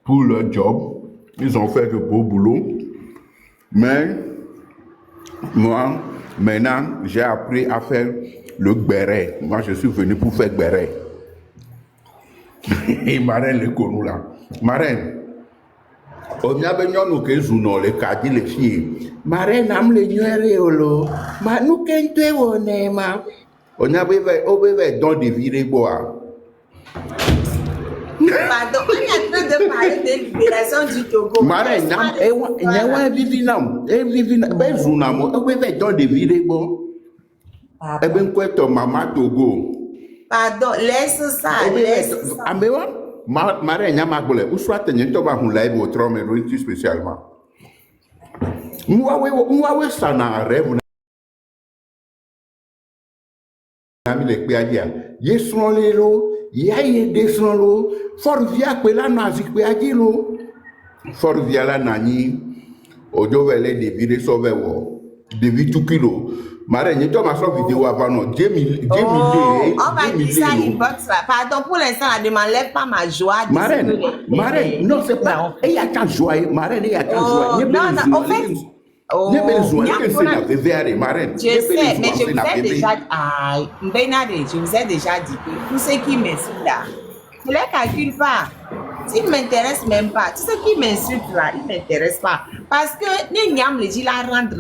pour leur job. Ils ont fait de beau boulot. Mais moi, maintenant, j'ai appris à faire le béret. Moi, je suis venu pour faire béret. Et marraine le connu là. Marraine, on y a besoin de que nous les caddies les filles. Marraine, am le nuere olo. Ma nous kente one ma. On a besoin dans des virées bois. Pardon, on est en train de parler de libération du Togo. Marraine, il y a un vivinam. Un vivinam. Ben, vous n'avez pas besoin dans des virées bois. Pardon. Eh bien, quoi, ton maman Togo? Pardon, laisse ça, Eh bien, laisse ça. Améwa, Maré, Nyamagole, ou soit tu n'es pas un live au trom et route spécialement. Moi, ça n'a rêve. Ami le kpe adia ye srɔ̃ le lo ya ye de srɔ̃ lo fɔruvia kpe la nɔ azikpea dzi lo fɔruvia la nɔ anyi odzo vɛ le ɖevi ɖe sɔ vɛ wɔ ɖevi tukui lo mare nye tɔ ma sɔ vidéo avant nɔ On va dire ça inbox là. Pardon, pour l'instant, là, ne m'enlève pas ma joie. Marraine, non, c'est pas. Il y a tant de joie, Marraine, il y a tant de joie. Non, en fait. Je sais, mais je vous ai déjà je vous ai déjà dit que tout ce qui m'insulte là, ne les calcule pas. S'il ne m'intéresse même pas, tout ce qui m'insulte là, il ne m'intéresse pas. Parce que les gens rentrent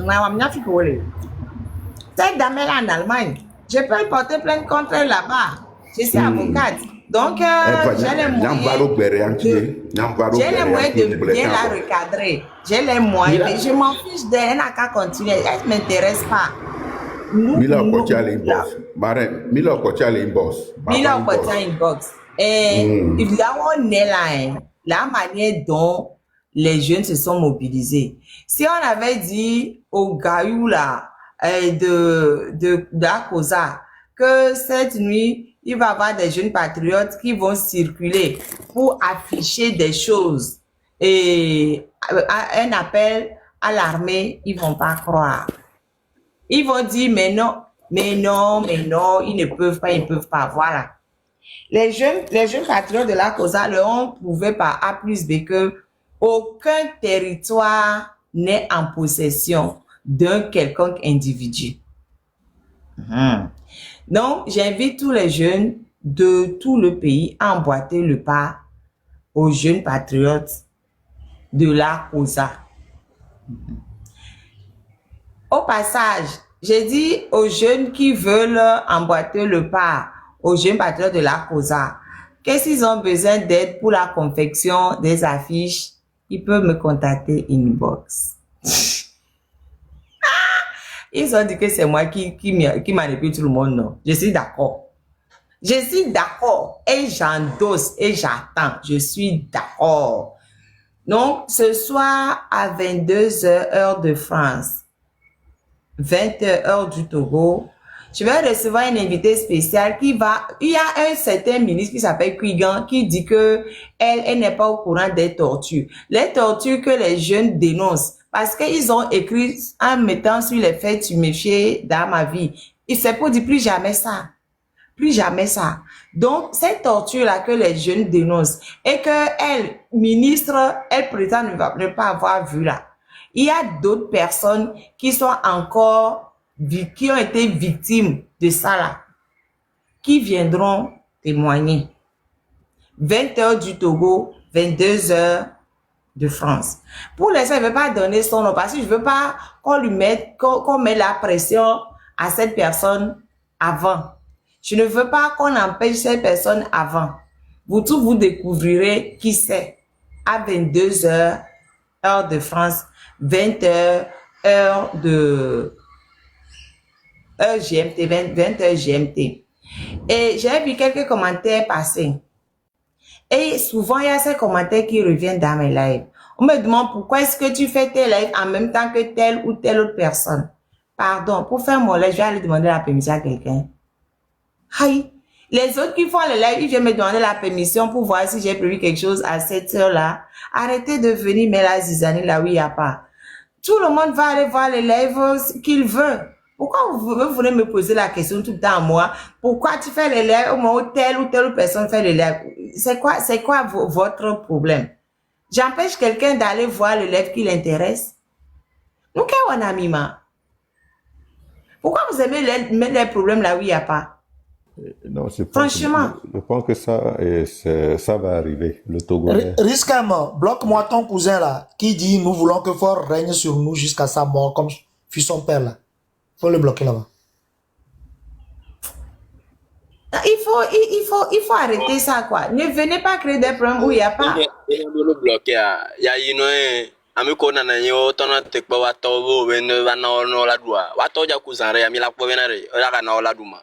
cette dame là en Allemagne, je peux porter plainte contre elle là-bas. Je suis avocate. Donc, j'ai les moyens de bien la recadrer. J'ai les moyens, mais je m'en fiche d'elle. Elle n'a qu'à continuer. Elle ne m'intéresse pas. Mila Kotia inbox. Et là où on est là, la manière dont les jeunes se sont mobilisés. Si on avait dit aux gailloux là, de la COSA, que cette nuit, il va y avoir des jeunes patriotes qui vont circuler pour afficher des choses et un appel à l'armée, ils vont pas croire. Ils vont dire, mais non, ils ne peuvent pas, voilà. Les jeunes patriotes de la COSA leur ont prouvé par A plus B que aucun territoire n'est en possession d'un quelconque individu. Donc, j'invite tous les jeunes de tout le pays à emboîter le pas aux jeunes patriotes de la COSA. Au passage, j'ai dit aux jeunes qui veulent emboîter le pas aux jeunes patriotes de la COSA, qu'est-ce qu'ils ont besoin d'aide pour la confection des affiches, ils peuvent me contacter inbox. Ils ont dit que c'est moi qui manipule tout le monde, non. Je suis d'accord. Je suis d'accord et j'endosse et j'attends. Je suis d'accord. Donc, ce soir à 22h, heure de France, 20h, heure du Togo, je vais recevoir une invitée spéciale il y a un certain ministre qui s'appelle Quigan qui dit que elle n'est pas au courant des tortures. Les tortures que les jeunes dénoncent. Parce qu'ils ont écrit en mettant sur les faits tuméfiés dans ma vie. Il s'est pour dire plus jamais ça. Plus jamais ça. Donc, cette torture-là que les jeunes dénoncent et que elle, ministre, elle prétend ne pas avoir vu là. Il y a d'autres personnes qui sont encore, qui ont été victimes de ça là, qui viendront témoigner. 20h du Togo, 22h de France. Pour l'instant, je ne vais pas donner son nom parce que je ne veux pas qu'on mette la pression à cette personne avant. Je ne veux pas qu'on empêche cette personne avant. Vous découvrirez qui c'est à 22h, heure de France, 20h, heure GMT, 20h GMT. Et j'ai vu quelques commentaires passer. Et souvent, il y a ces commentaires qui reviennent dans mes lives. On me demande pourquoi est-ce que tu fais tes lives en même temps que telle ou telle autre personne. Pardon, pour faire mon live, je vais aller demander la permission à quelqu'un. Aïe, les autres qui font le live, ils viennent me demander la permission pour voir si j'ai prévu quelque chose à cette heure-là. Arrêtez de venir mais la zizanie là où il n'y a pas. Tout le monde va aller voir les lives qu'il veut. Pourquoi vous venez me poser la question tout le temps à moi? Pourquoi tu fais les lives au moment où telle ou telle personne fait les lives? C'est quoi votre problème? J'empêche quelqu'un d'aller voir le live qui l'intéresse? Nous, qu'est-ce qu'on a mis, ma? Pourquoi vous aimez mettre les problèmes là où il n'y a pas? Non, Franchement. Je pense que ça va arriver. Le Togo. Risquement, bloque-moi ton cousin là, qui dit nous voulons que Fort règne sur nous jusqu'à sa mort, comme fut son père là. Faut le bloquer là-bas. Il faut arrêter ça, quoi. Ne venez pas créer des problèmes où il n'y a pas. Il y a le bloqué. Il y a une ami ko na yo tona te pa wa to bo ben va no la dua wa to ja ku zare ami la po benare o la na la duma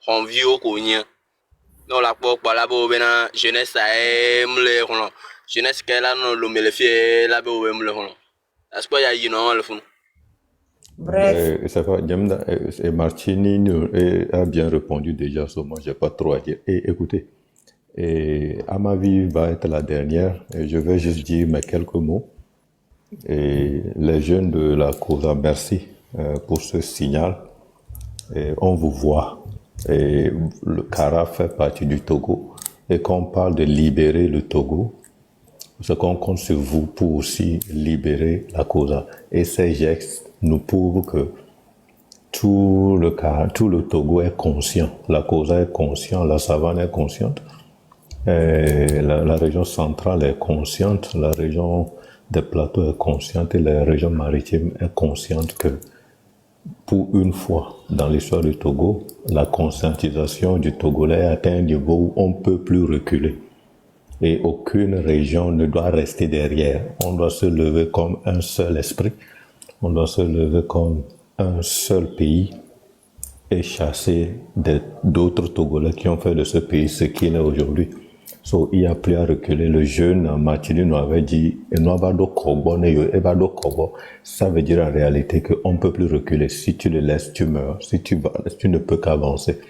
on vio ko nya no la po pa la bo bena jeunesse a mle kono jeunesse ke la no lo mele fie la bo mle kono est-ce que ya yi no le fun Bref. Ça va, Diamda, et Martini a bien répondu déjà sur moi, j'ai pas trop à dire. Et écoutez, à ma vie va être la dernière, et je vais juste dire mes quelques mots. Et les jeunes de la COSA, merci pour ce signal. Et on vous voit. Et le Kara fait partie du Togo. Et quand on parle de libérer le Togo, c'est qu'on compte sur vous pour aussi libérer la COSA. Et ces gestes nous prouvent que tout le Togo est conscient. La COSA est consciente, la savane est consciente. Et la région centrale est consciente, la région des plateaux est consciente et la région maritime est consciente que pour une fois dans l'histoire du Togo, la conscientisation du Togolais atteint un niveau où on ne peut plus reculer. Et aucune région ne doit rester derrière. On doit se lever comme un seul esprit. On doit se lever comme un seul pays et chasser d'autres Togolais qui ont fait de ce pays ce qu'il est aujourd'hui. So, il n'y a plus à reculer. Le jeune Martini nous avait dit, ça veut dire en réalité qu'on ne peut plus reculer. Si tu le laisses, tu meurs. Si tu ne peux qu'avancer.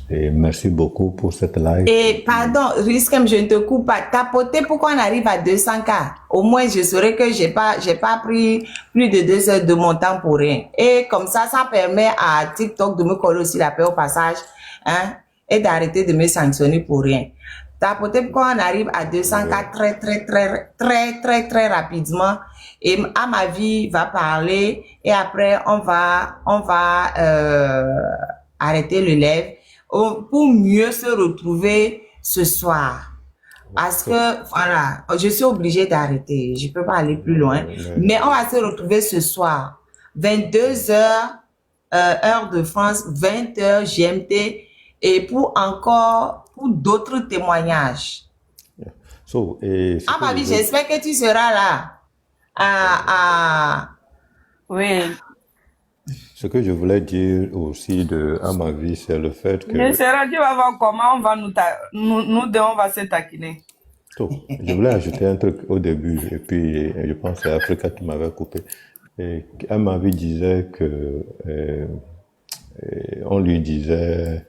Et merci beaucoup pour cette live. Et pardon, risque je ne te coupe pas. Tapoter pourquoi on arrive à 200K. Au moins, je saurais que j'ai pas pris plus de 2 heures de mon temps pour rien. Et comme ça permet à TikTok de me coller aussi la paix au passage, hein, et d'arrêter de me sanctionner pour rien. Tapoter pourquoi on arrive à 200K très rapidement. Et à ma vie va parler et après on va arrêter le live pour mieux se retrouver ce soir. Parce que, voilà, je suis obligée d'arrêter. Je peux pas aller plus loin. Mais on va se retrouver ce soir. 22h, heure de France, 20h GMT. Et pour d'autres témoignages. So, Ah, ma vie, j'espère que tu seras là. Oui. Ce que je voulais dire aussi à ma vie, c'est le fait que... Mais c'est radio, va voir comment on va nous deux, on va se taquiner. So, je voulais ajouter un truc au début, et puis je pense que c'est Africa qui m'avait coupé. Et à ma vie disait que... on lui disait...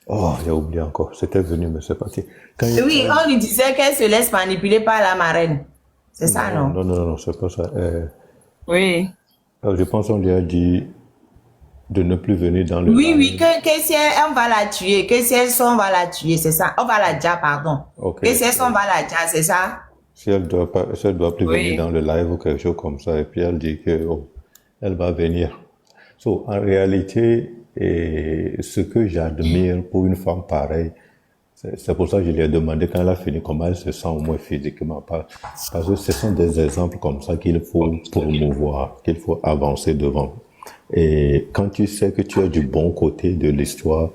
Oh, j'ai oublié encore. C'était venu, mais c'est parti. Oui, on lui disait qu'elle se laisse manipuler par la marraine. C'est ça, non? Non, c'est pas ça. Oui. Je pense qu'on lui a dit de ne plus venir dans le... Oui, que si on va la tuer, que si elle sort, on va la tuer, c'est ça. On va la dire, pardon. Okay. Que si elle sort, on va la dire, c'est ça? Si elle doit plus venir dans le live ou quelque chose comme ça, et puis elle dit que elle va venir. So, en réalité, ce que j'admire pour une femme pareille, c'est pour ça que je lui ai demandé quand elle a fini comment elle se sent au moins physiquement. Parce que ce sont des exemples comme ça qu'il faut promouvoir, qu'il faut avancer devant. Et quand tu sais que tu es du bon côté de l'histoire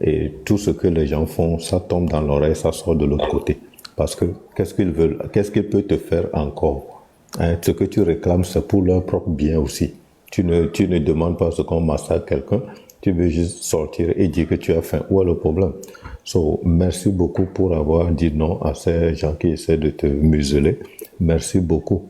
et tout ce que les gens font, ça tombe dans l'oreille, ça sort de l'autre côté. Parce que qu'est-ce qu'ils veulent, qu'est-ce qu'ils peuvent te faire encore? Hein, ce que tu réclames, c'est pour leur propre bien aussi. Tu ne demandes pas ce qu'on massacre quelqu'un, tu veux juste sortir et dire que tu as faim. Où est le problème? So, merci beaucoup pour avoir dit non à ces gens qui essaient de te museler. Merci beaucoup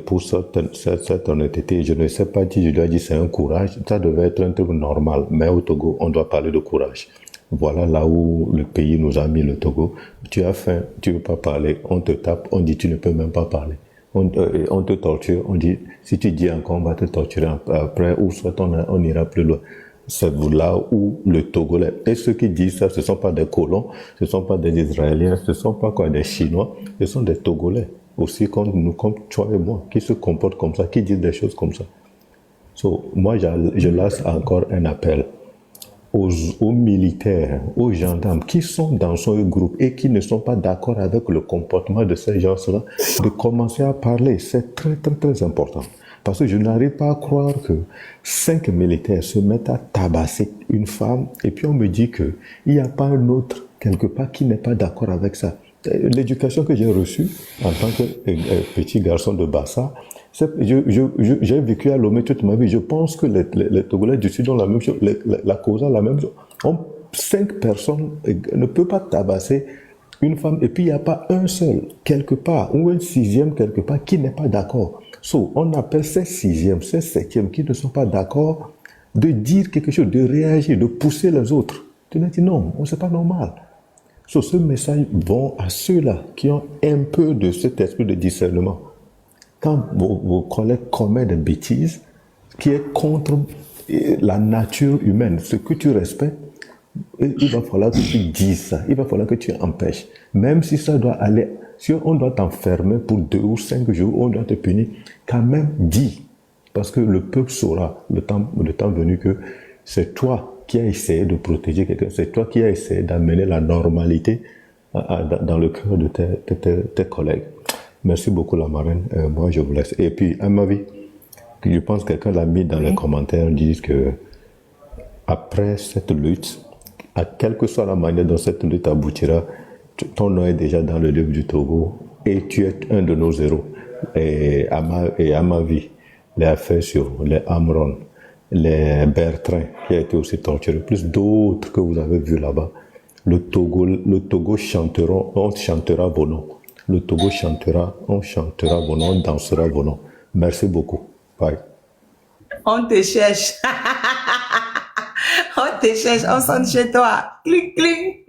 pour cette honnêteté. Je ne sais pas si je dois dire c'est un courage. Ça devait être un truc normal. Mais au Togo, on doit parler de courage. Voilà là où le pays nous a mis le Togo. Tu as faim, tu ne veux pas parler. On te tape, on dit tu ne peux même pas parler. On te torture, on dit si tu dis encore on va te torturer après ou soit on ira plus loin. C'est là où le Togolais, et ceux qui disent ça, ce ne sont pas des colons, ce ne sont pas des Israéliens, ce ne sont pas quoi, des Chinois, ce sont des Togolais, aussi comme nous, comme toi et moi, qui se comportent comme ça, qui disent des choses comme ça. So, moi, je lance encore un appel aux militaires, aux gendarmes qui sont dans son groupe et qui ne sont pas d'accord avec le comportement de ces gens-là, de commencer à parler. C'est très, très, très important. Parce que je n'arrive pas à croire que 5 militaires se mettent à tabasser une femme et puis on me dit qu'il n'y a pas un autre quelque part qui n'est pas d'accord avec ça. L'éducation que j'ai reçue en tant que petit garçon de Bassa, J'ai vécu à Lomé toute ma vie. Je pense que les Togolais du Sud ont la même chose, la cause a la même chose. 5 personnes ne peuvent pas tabasser une femme et puis il n'y a pas un seul quelque part ou un 6e quelque part qui n'est pas d'accord. On appelle ces 6e, ces 7e qui ne sont pas d'accord de dire quelque chose, de réagir, de pousser les autres. Tu n'as dit non, c'est pas normal. Ce message va à ceux-là qui ont un peu de cet esprit de discernement. Quand vos collègues commettent des bêtises qui est contre la nature humaine, ce que tu respectes, il va falloir que tu dises ça, il va falloir que tu empêches. Même si ça doit aller, si on doit t'enfermer pour 2 ou 5 jours, on doit te punir, quand même dis. Parce que le peuple saura, le temps venu, que c'est toi qui as essayé de protéger quelqu'un, c'est toi qui as essayé d'amener la normalité dans le cœur de tes collègues. Merci beaucoup la marraine, moi je vous laisse. Et puis à ma vie, je pense que quelqu'un l'a mis dans les commentaires, disent que après cette lutte, à quelle que soit la manière dont cette lutte aboutira, ton nom est déjà dans le livre du Togo et tu es un de nos héros. Et à ma vie, les Afesio, les Amron, les Bertrand, qui a été aussi torturé, plus d'autres que vous avez vus là-bas. Le Togo chantera, on chantera vos noms. Le Togo chantera, on chantera vos noms, on dansera vos noms. Merci beaucoup. Bye. On te cherche. On te cherche, on sonne chez toi. Clic, clic.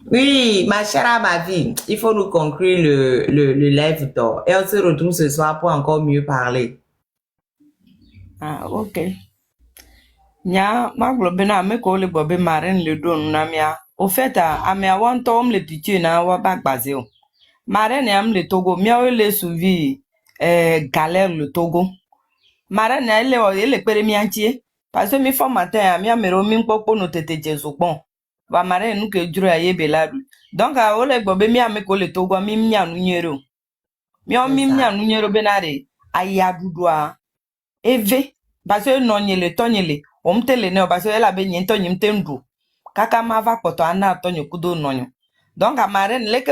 Oui, ma chère à ma vie, il faut nous conclure le live d'or. Et on se retrouve ce soir pour encore mieux parler. Ah, ok. Nya, ma globena me ko le bobe marine le don na mia. Au fait, amia wan tom le pitié na wa bak basé. Marine am le Togo, mia le suivi galère le Togo. Marine ele pere mi antie. Parce que mi formateur mi amero mi popo no tete jesu bon. Va marine nous que dure aye beladu. Donc a ole bobe mi am ko le Togo mi mia nu nyero. Mi o mi mia nu nyero benare aya dudua. Eve parce que non le tonyele omtele ne parce que elle a benye tonye mtendu kaka mava poto ana tonye kudo nonyo donc a marine leke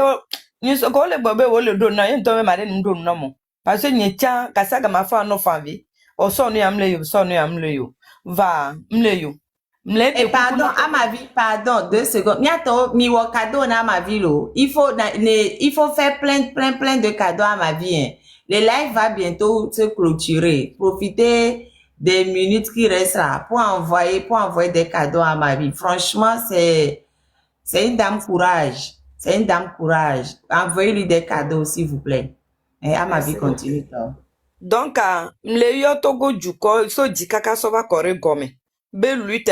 ni so ko le bobe wo le do na yento me marine ndo no mo parce que nyecha kasaga mafa no favi o so no yamle yo so no yamle yo va mle yo mle Et pardon, à ma vie, pardon, 2 secondes. Miato, mi wo cadeau na ma vie, lo. Il faut faire plein de cadeaux à ma vie, hein. Le live va bientôt se clôturer. Profitez des minutes qui restent là pour envoyer des cadeaux à ma vie. Franchement, c'est une dame courage. C'est une dame courage. Envoyez-lui des cadeaux, s'il vous plaît. Et à ma vie, continue. donc mle yo Togo juko so jikaka so va kore gome be lutte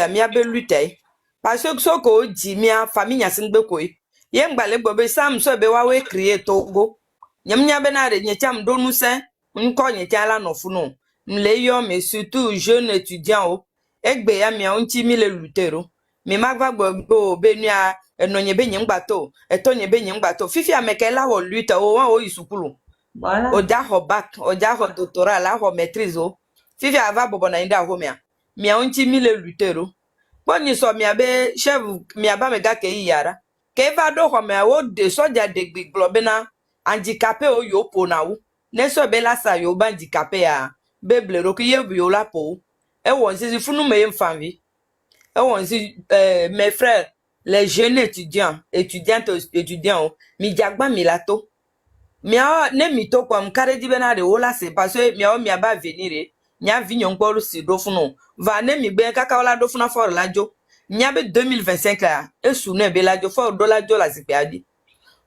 parce que so ko ji mia famille singbe koi ye ngbale gbobe sam so be wa we create Togo nyamnya benare nyecham donu se nko nyechala no funo mle yo mais surtout jeune étudiant o egbe ya mia unchi mi le lutero mi magva gbo be nia enonye be nyingbato etonye be nyingbato fifi amekela wo lutte o isukulu. Voilà. Oja ho bac, oja ho doctorat, la ho maîtrise o. Fifi ava bobo na inda ho mia. Mia unchi mile lutero. Boni so mia be chef mia ba mega ke yara. Ke va do ho mia wo de soja de big globena handicapé o yo po na wu. Ne so be la sa yo ba handicapé ya. Be blero ki ye yo la po. E won si funu me mfanvi. E won si mes frères, les jeunes étudiants, mi jagba mi lato. Mia ne mito kwa mkare di benade ola se parce que mia ba venir nya vignon polu si dofuno va ne mi be kaka ola dofuna for la jo nya be 2025 la e sunu be la jo for dola jo la sipiadi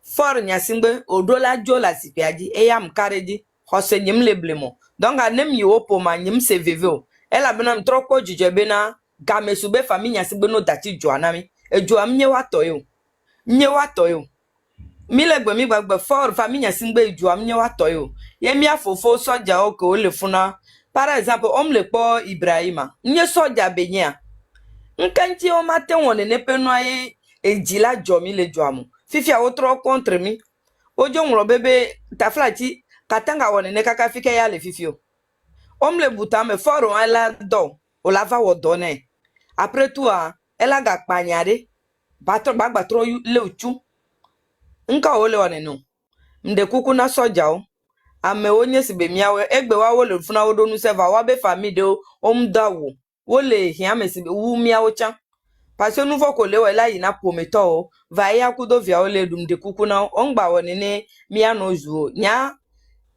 for nya singbe o dola jo la sipiadi e ya mkare di hose nyim le blemo donc a nem yo po ma nyim se veveo e la bena mtroko jije bena game sube famille nya singbe no dati jo anami e jo am nye watoyo mile gbe mi gbagbe for famille singbe ju am nyewa toyo ye mi afofo soja o ko le funa par exemple le po Ibrahima nye soja benya nkanti o mate won ne penu aye ejila jo mi le ju amu fifi a otro contre mi ojo nro bebe taflati katanga won ne kaka fike ya le fifi o le buta me for on ala do o lava wo do ne après tout ela ga panyare batro gbagba tro le uchu nka ole wane no mde kuku na soja o ame onye si be miawe egbe wa wole funa wodo nu seva wa be famide o omdawo wole hia me si be wu miawo cha parce nous faut que le la ina prometo o va ya kudo via ole dum de kuku na ongba woni ne mia no zuo nya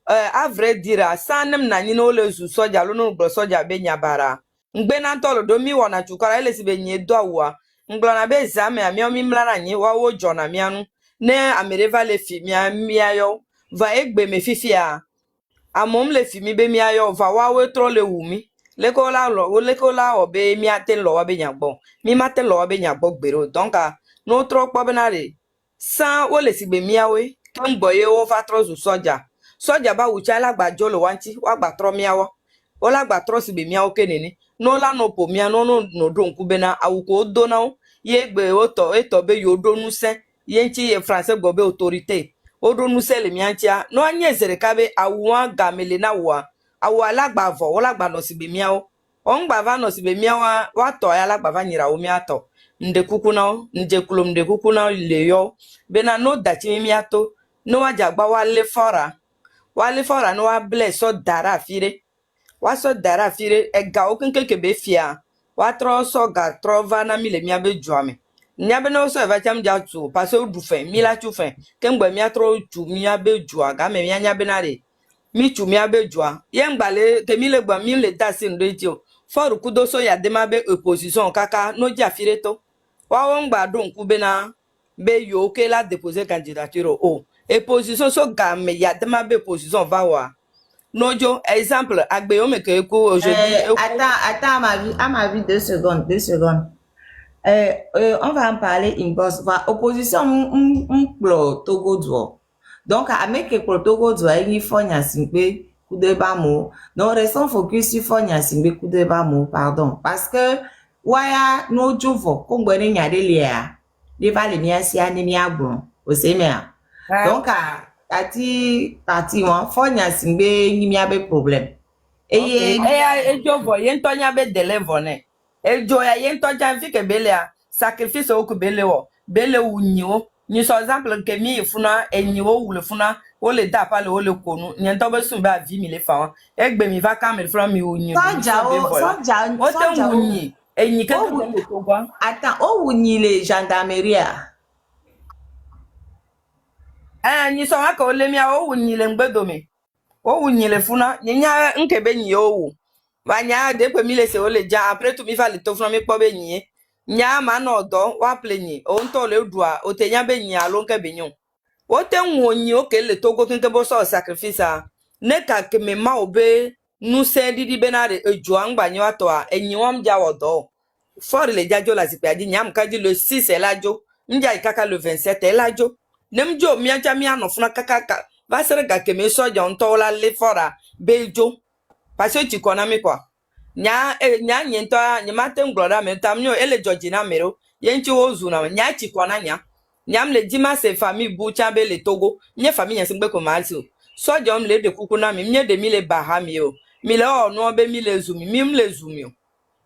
a vrai dire sanem na nyi no le zu soja lo no gbo soja be nya bara ngbe na tolo do mi wona chukara ele si be nye do awa nglo na be zame ami o mi mla na nyi wa wo jona mi anu ne amereva le fi mi ayo va egbe me fifia amom le fi mi be mi ayo va wa we tro le wumi lekola obe mi aten lo wa be nyagbo mi maten lo wa be nyagbo gbero donc no tro po benare san wo le si be mi awe kan boye wo fa tro zu soja ba wucha la gba jolo wanti wa gba tro mi awo o la gba tro si be mi awo kenene no la no po mi no no do nku be na awuko do na ye gbe o to eto be yo do nu se ye nchi ye français go be autorité o do nu se le mi antia no anye zere ka be awuwa gamele na wa awu alagba vo wala gba no sibe miawo on gba va no sibe miawa wa to ya alagba va nyira o miato nde kuku na nje kulum nde kuku na le yo be na no dachi miato no wa jagba wa le fora no wa bless so dara fire wa so dara fire e ga o kenke ke be fia wa tro so ga tro va na mi le mia be juame nya be no so va cham ja tu parce o du fin mi la tu fin kengba mi atro tu mi abe jua ga me nya be na re mi chu mi abejua ye ngbale ke mi le gba mi le dasi ndo etio for kudo so ya de ma be opposition kaka no ja fireto wa won gba do nku be na be yo ke la déposer candidature o opposition so ga me ya de ma be opposition va wa nojo exemple agbe o me ke ku aujourd'hui Attends, à ma vie, 2 secondes, 2 secondes. On va en parler in boss. Opposition, Togo d'O. Donc, avec le Togo d'O, il faut y simple coup de bamo. Donc, restons focus sur y simple coup de bamo, pardon. Parce que, waya, no jovo, comme on y a des liens. Les valeurs, les si anémia bon. Au séminaire. Donc, parti, faut y simple, il y a des problèmes. ejo vo ye ntonya be deliver ne ejo ya ye ntoja fi ke bele a sacrifice o ku bele wunyiwo ni so example ke mi ifuna enyiwo wule funa o le da pa le o le konu ni nto be sun ba vi mi le fa won egbe mi va camel from mi wunyi soja o te wunyi enyi ke to le to gwa attends o wunyi le gendarmerie ni so aka o le mi a o wunyi le ngbedo mi o wunyile funa nya nkebe nyi owu wanya de pe mi le se o le ja après tout mi fa le to funa mi po be nyi nya ma na odo wa plenyi o nto le dua o te nya be nyi alo nkebe nyu o te nwu nyi o ke le to go nke bo so sacrifice a ne ka ke me ma obe nu se didi be na re eju angba nyi wa to a enyi won ja wodo for le jajo la sipe adi nyam ka di le 6 elajo nja ikaka le 27 elajo nemjo mi acha mi anofuna kaka va sere ga ke me soja onto la le fora bejo parce que tu connais me quoi nya nyento nya mate nglora me tamnyo ele georgina mero yenchi ozu na nya chi kona nyam le dima se famille bu chambe le Togo nye famille nyasingbe ko malso soja om le de kuku na mi nye de mi le bahami o mi le onu be mi le zumi mi mle zumi o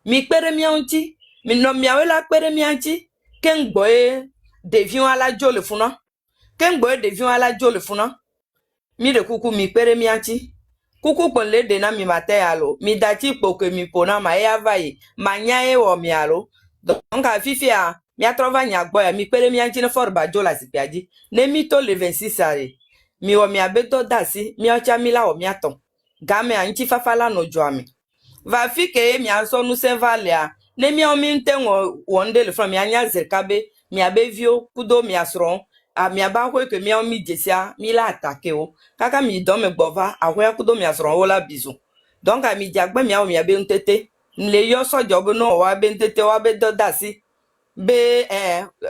mi pere mi onti mi no mi awela pere mi anti kengbo devion ala jo le funa kengbo devion ala jo le funa mi de kuku mi pere mi anti kuku pon le de na mi mate alo mi dati poke mi pona ma ya vai ma nya e wo mi alo donc a fifia mi atrova nya gbo ya mi pere mi anti na for ba jo la sipiaji ne mi to le 26 are mi wo mi abeto dasi mi ocha mi la wo mi aton game anti fafala no jo ami va fike mi aso nu se valia ne mi o mi nten wo nde le from mi anya zerkabe mi abevio kudo mi asron a mi abakwe ke mi o mi jesia mi la attaque o kaka mi don me gbova ahwe kudo mi asron wo la bizu donc a mi jagbe mi o mi abe ntete nle yo so job no wa be ntete wa be do dasi be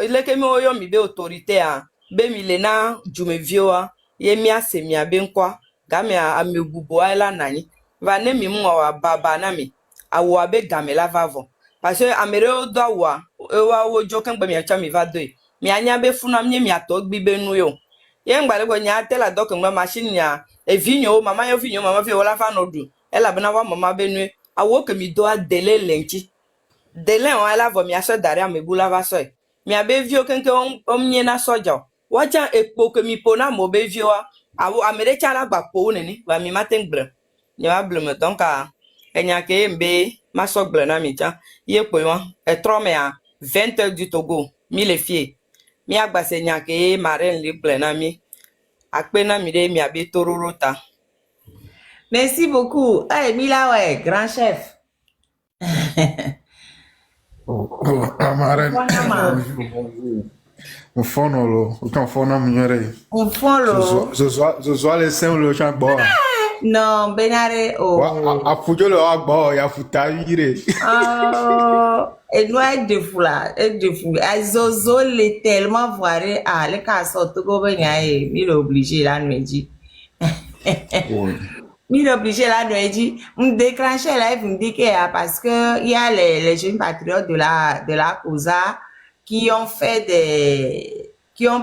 leke mi oyo mi be autorité a be mi le na jumevio a ye mi ase mi abe nkwa ga mi amegubo ala nani va ne mi mo wa baba na mi awo abe game la vavo parce que amere do wa ewa wo jo kan gbe mi acha mi va do mi anya be funa mi ato gbibe nu yo ye ngbale go nya tela dok ngba machine ya e vinyo mama yo vinyo mama fi wala fa no du ela bana wa mama be nu awo ke mi do a dele lenchi dele on ala vo mi aso dare amebula va so mi abe vio kenke on mi na soja wacha epo ke mi pona mo be vio a awo ame ɖe tsã la gba ƒo wo nene va mi mate ŋu gblem nye ma blem donc enya ke mbe masɔ gblẽ na mi tsã ye kpoe wa etrɔ mea 20 heures du Togo mi le fie mi agba se nya ke Marraine le gblẽ na mi akpe na mi ɖe miabe tororo ta. Merci beaucoup. Hey, Mila, ouais, grand chef. La marraine. Bonjour. Bonjour. On fond lo, autant fond na mignore. On fond le. Je sois les seins le champ bois. Non, Benare, oh. A fujo le agbo ya futa vire. Oh, et nous, elle de fou là, elle de fou. Zozo l'est tellement voilé. Ah, les cas sont tout comme il est obligé là, nous dit. Il est obligé là, nous dit. On déclenche là, il me dit que parce que il y a les jeunes patriotes de la COSA qui ont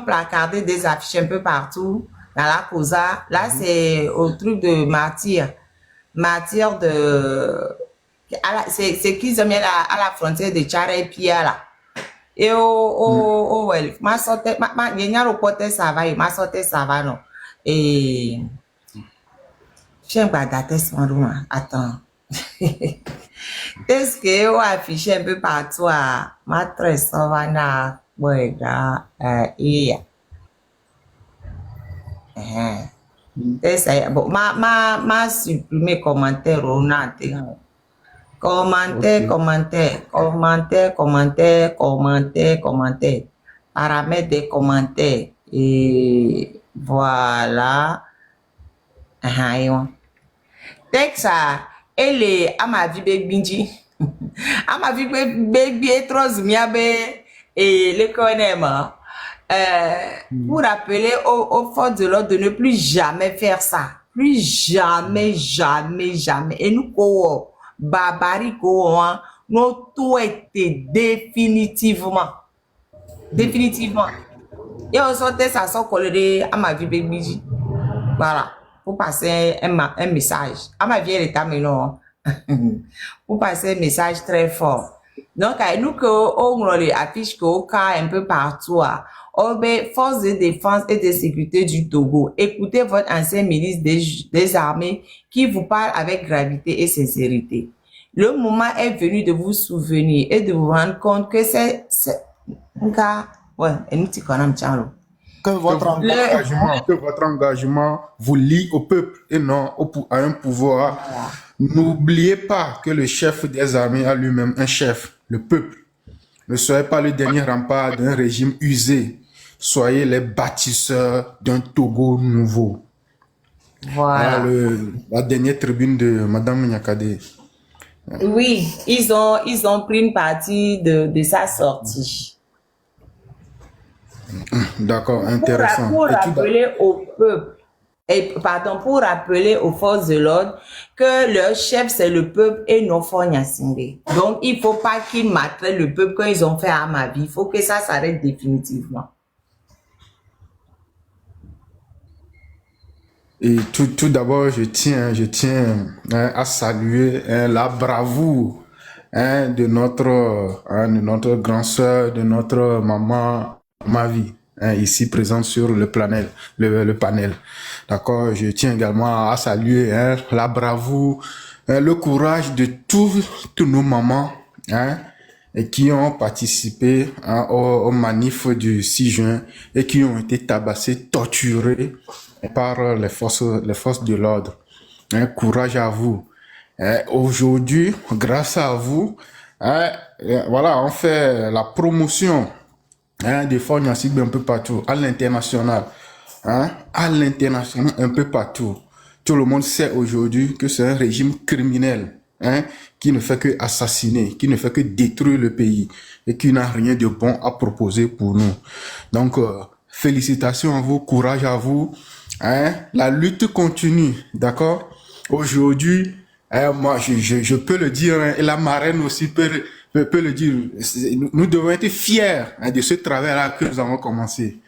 placardé des affiches un peu partout dans la COSA. Là, c'est au truc de martyr de, c'est qu'ils ont mis à la frontière de Tchara et Pia là. Et well, ma sorte, il y a un reporter ça va, ma sorte ça va non. Et, j'aime pas dater ce moment, attends. Est-ce que on affiche un peu partout à ma tresse, on va na, ouais, là, bon, ma supprimé commentaire au nanté. Commentaire. Paramètres des commentaires. Et voilà. Texte ça, elle est à ma vie baby. À ma vie baby est trop miabe et les connaître. Pour rappeler aux forces de l'ordre de ne plus jamais faire ça. Plus jamais. Et nous, quoi, barbarie, quoi, nous tout été définitivement. Et on sortait ça sans coller à ma vie baby. Voilà. Pour passer un message. À ma vie, elle est à maintenant. Pour passer un message très fort. Donc, nous, on affiche qu'au cas un peu partout, forces de défense et de sécurité du Togo, écoutez votre ancien ministre des armées qui vous parle avec gravité et sincérité. Le moment est venu de vous souvenir et de vous rendre compte que c'est un cas, ouais, et nous t'y connaissons, Que votre engagement vous lie au peuple et non à un pouvoir. Voilà. N'oubliez pas que le chef des armées a lui-même un chef, le peuple. Ne soyez pas le dernier rempart d'un régime usé. Soyez les bâtisseurs d'un Togo nouveau. Voilà. La dernière tribune de Madame Nyakade. Oui, ils ont pris une partie de sa sortie. D'accord, intéressant. Pour rappeler au peuple, pour rappeler aux forces de l'ordre que leur chef c'est le peuple et non Fonya Singbe. Donc il faut pas qu'ils maltraitent le peuple quand ils ont fait à ma vie. Il faut que ça s'arrête définitivement. Et tout d'abord, je tiens à saluer la bravoure de notre grand sœur, de notre maman Mavi, ici présente sur le panel. D'accord, je tiens également à saluer la bravoure, le courage de toutes nos mamans et qui ont participé au manif du 6 juin et qui ont été tabassées, torturées par les forces de l'ordre. Courage à vous. Aujourd'hui, grâce à vous, voilà, on fait la promotion des Fonya Singbe un peu partout, à l'international. Un peu partout. Tout le monde sait aujourd'hui que c'est un régime criminel qui ne fait que assassiner, qui ne fait que détruire le pays et qui n'a rien de bon à proposer pour nous. Donc, félicitations à vous, courage à vous. La lutte continue, d'accord? Aujourd'hui, moi, je peux le dire, et la marraine aussi peut le dire. Nous devons être fiers de ce travail-là que nous avons commencé.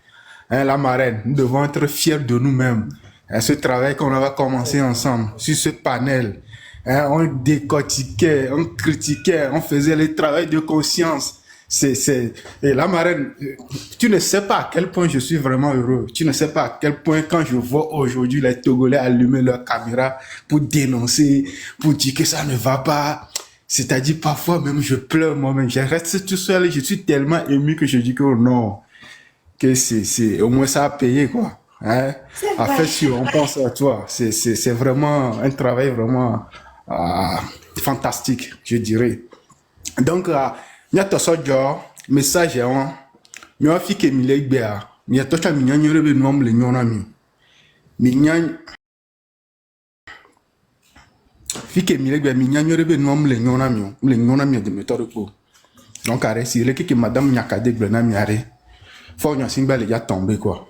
La marraine, nous devons être fiers de nous-mêmes. Ce travail qu'on avait commencé ensemble sur ce panel. On décortiquait, on critiquait, on faisait le travail de conscience. Et la marraine, tu ne sais pas à quel point je suis vraiment heureux. Tu ne sais pas à quel point quand je vois aujourd'hui les Togolais allumer leur caméra pour dénoncer, pour dire que ça ne va pas. C'est-à-dire parfois même je pleure moi-même. Je reste tout seul et je suis tellement ému que je dis que oh non, que c'est au moins ça a payé quoi. Hein? En fait, si on pense à toi, c'est vraiment un travail vraiment fantastique, je dirais. Donc, nya toso jo message on mi wa fi ke mi le gbe a mi to cha mi nyan yore be nom le nyona mi nyan fi ke mi le gbe mi nyan yore be nom le nyona mi de me to ko donc arrêt si le que madame nyaka de gbe na mi arrêt faut nya simba le ja tombé quoi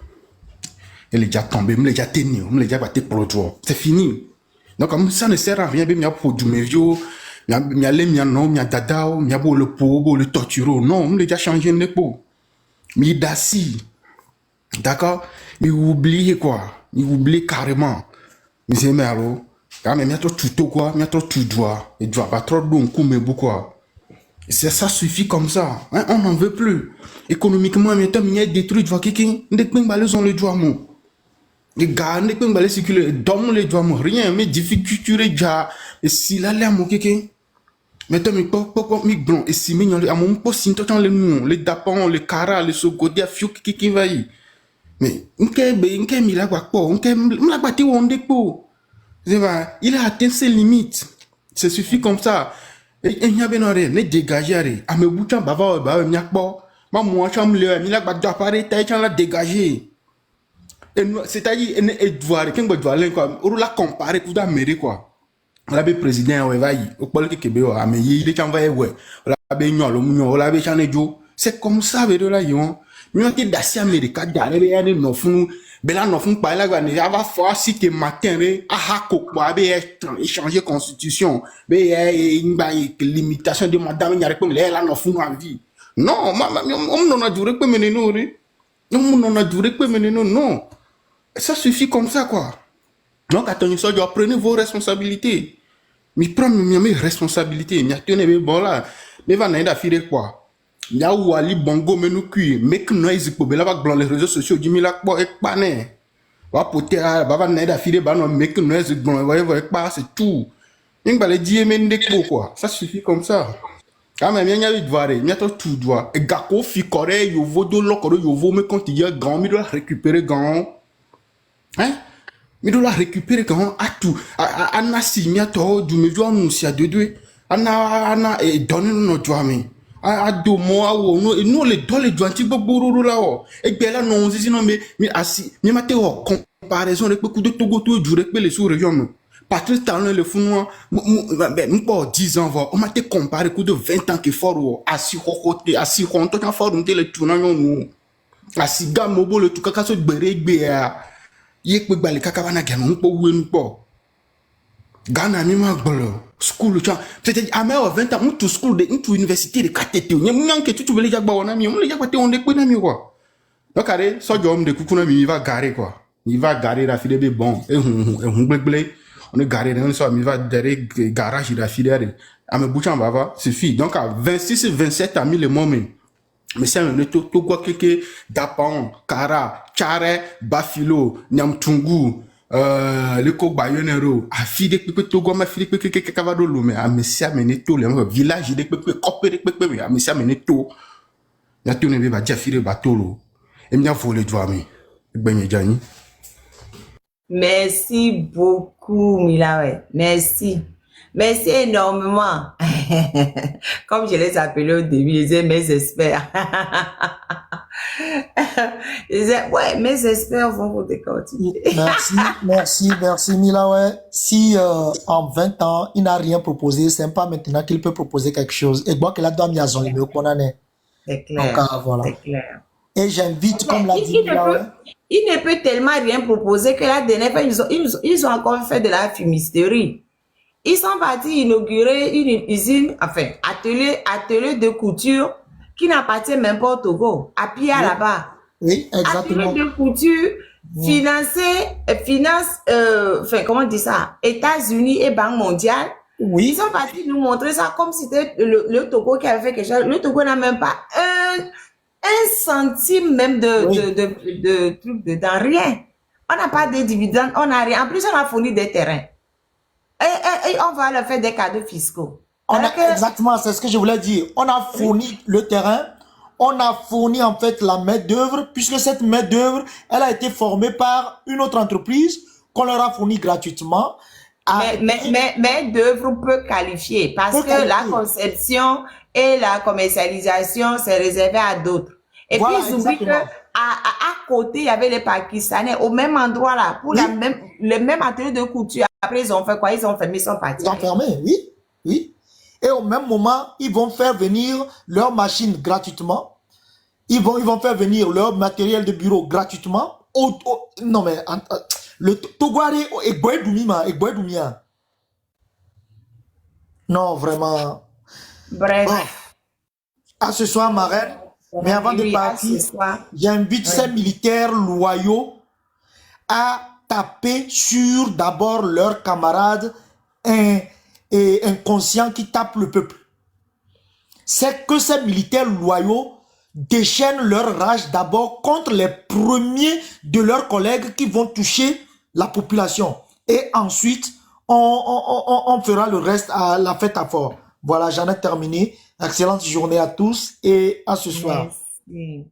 elle est déjà tombée me le ja tenu me le ja batté pour c'est fini donc comme ça ne sert à rien be mi a produit mes vieux mi allait mi non mi dadao mi abo le po le torturo non on l'a déjà changé ne po mi dasi d'accord mi oublie quoi mi oublie carrément mi c'est mero quand même mi a trop tout quoi mi a trop tout doigt et doigt pas trop bon coup mais beaucoup c'est ça suffit comme ça hein? On n'en veut plus économiquement mi a détruit doigt qui ne peut pas les on le doigt mon les gars ne peut pas les circuler dans les doigts mon rien mais difficulté déjà et si là là mon qui mais toi, mi blanc, et si mignon, à mon poste, si t'entends les mous, les dapons, les caras, les sogodis, fiou qui va y. Mais, m'ke mi la quoi, m'la bâti on dépôt. Il a atteint ses limites. Ça suffit comme ça. Et il y a bien rien, les dégager, à me bouton, bava, m'yakbo. Moi, j'aime le, mi la bâti apparaît, t'as la dégager. C'est-à-dire, et voir, qu'un doit aller, quoi, on la comparer, pour d'Amérique, quoi. La be président ouais va y au pôle que Québec a mais il est envoyé ouais la be nyolo munyo la be chane jo c'est comme ça be de là yon mi on te dasi America dale be ya no fun be la no fun pa la gba ni ava fo si te matin re aha ko pa be échanger constitution be ngba limitation de madame nyare ko le la no fun en vie non on non a duré que meneno re non a duré que meneno non ça suffit comme ça quoi. Donc, attendez, prenez vos responsabilités. Mais prenez mes responsabilités. Mais attendez, bon là, mais va n'aide à faire quoi? Ya ou ali bongo menu kui, mais que noise pour bela blanc les réseaux sociaux, du mila quoi et pas né. Va poter à va n'aide à faire bah non, mais que noise blanc, voyez pas, c'est tout. Il va les dire mais n'éco quoi. Ça suffit comme ça. Quand même, il y a eu de voir, il y a tout droit. Et gako fi coré, yo vodo lokoro, yo vo me quand il y a grand, mais doit récupérer grand. Hein? Mais de la récupérer quand à tout ana signé to du me joie nous si à deux ana et donner notre joie mais à deux mois ou et nous les doit les joints petit bourou là et bien là non sinon mais assis mais maté en comparaison avec beaucoup de Togo tout du avec les sous régions Patrice Talon le fou ben pas 10 ans on m'a été comparé coup de 20 ans qui fort assis côté assis on toi fort on le tournant nous assis gamobo le tout kaka so gbere yek pe gbali kaka bana gano npo wenu po Ghana mi ma gbolo school cha peut-être à mai 20 ans tout school de into université de katete nyam ke tu vele jagba wona mi on le jagba te on de pe na mi quoi donc allez so jom de kukuna mi va garer quoi il va garer la file be bon et on gbegle on est garé on so mi va derrière garage la file à me bouchan bava suffit donc à 26 27 ans le moment mais c'est un tout quoi que Dapon, Kara, Chare, Bafilo, Nyamtungu, le Kobayonero, a fide pepe Togo, ma fide pepe Kavado Lume, a messia meneto, le village de pepe, copé pepe, a messia meneto, n'a tourné va déjà fide batolo, et m'y a volé de mi, ben Jani. Merci beaucoup, Milawe. Merci. Merci énormément. Comme je les appelais au début, je disais mes experts. Je disais, ouais, mes experts vont vous décortiquer. Merci Milawe. Si en 20 ans, il n'a rien proposé, c'est pas maintenant qu'il peut proposer quelque chose. Et bon, qu'il a donné à son numéro qu'on en est. C'est clair. Donc, voilà. C'est clair. Et j'invite, comme l'a dit Milawe. Il ne peut tellement rien proposer que la dernière fois, ils ont encore fait de la fumisterie. Ils sont partis inaugurer une usine, enfin, atelier de couture qui n'appartient même pas au Togo, à Pia là-bas. Oui, exactement. Atelier de couture financé, enfin, comment on dit ça, États-Unis et Banque mondiale, Ils sont partis nous montrer ça comme si c'était le Togo qui avait fait quelque chose. Le Togo n'a même pas un centime même de trucs dedans, rien. On n'a pas de dividendes, on n'a rien. En plus, on a fourni des terrains. Et on va leur faire des cadeaux fiscaux. Exactement, c'est ce que je voulais dire. On a fourni le terrain, on a fourni en fait la main d'œuvre, puisque cette main d'œuvre, elle a été formée par une autre entreprise qu'on leur a fourni gratuitement. Mais d'œuvre peut qualifier parce que la conception et la commercialisation, c'est réservé à d'autres. Et voilà, puis, ils oublient qu'à côté, il y avait les Pakistanais au même endroit là, pour le même atelier de couture. Après, ils ont fait quoi? Ils ont fermé, ils sont partis. Ils ont fermé, oui, oui. Et au même moment, ils vont faire venir leurs machines gratuitement. Ils vont faire venir leur matériel de bureau gratuitement. Non mais, le Togouare et Boedoumia. Non, vraiment. Bref. Bon. À ce soir, ma reine. Mais avant de partir, j'invite ces militaires loyaux à taper sur d'abord leurs camarades inconscients qui tapent le peuple. C'est que ces militaires loyaux déchaînent leur rage d'abord contre les premiers de leurs collègues qui vont toucher la population. Et ensuite, on fera le reste à la fête à fort. Voilà, j'en ai terminé. Excellente journée à tous et à ce soir. Merci.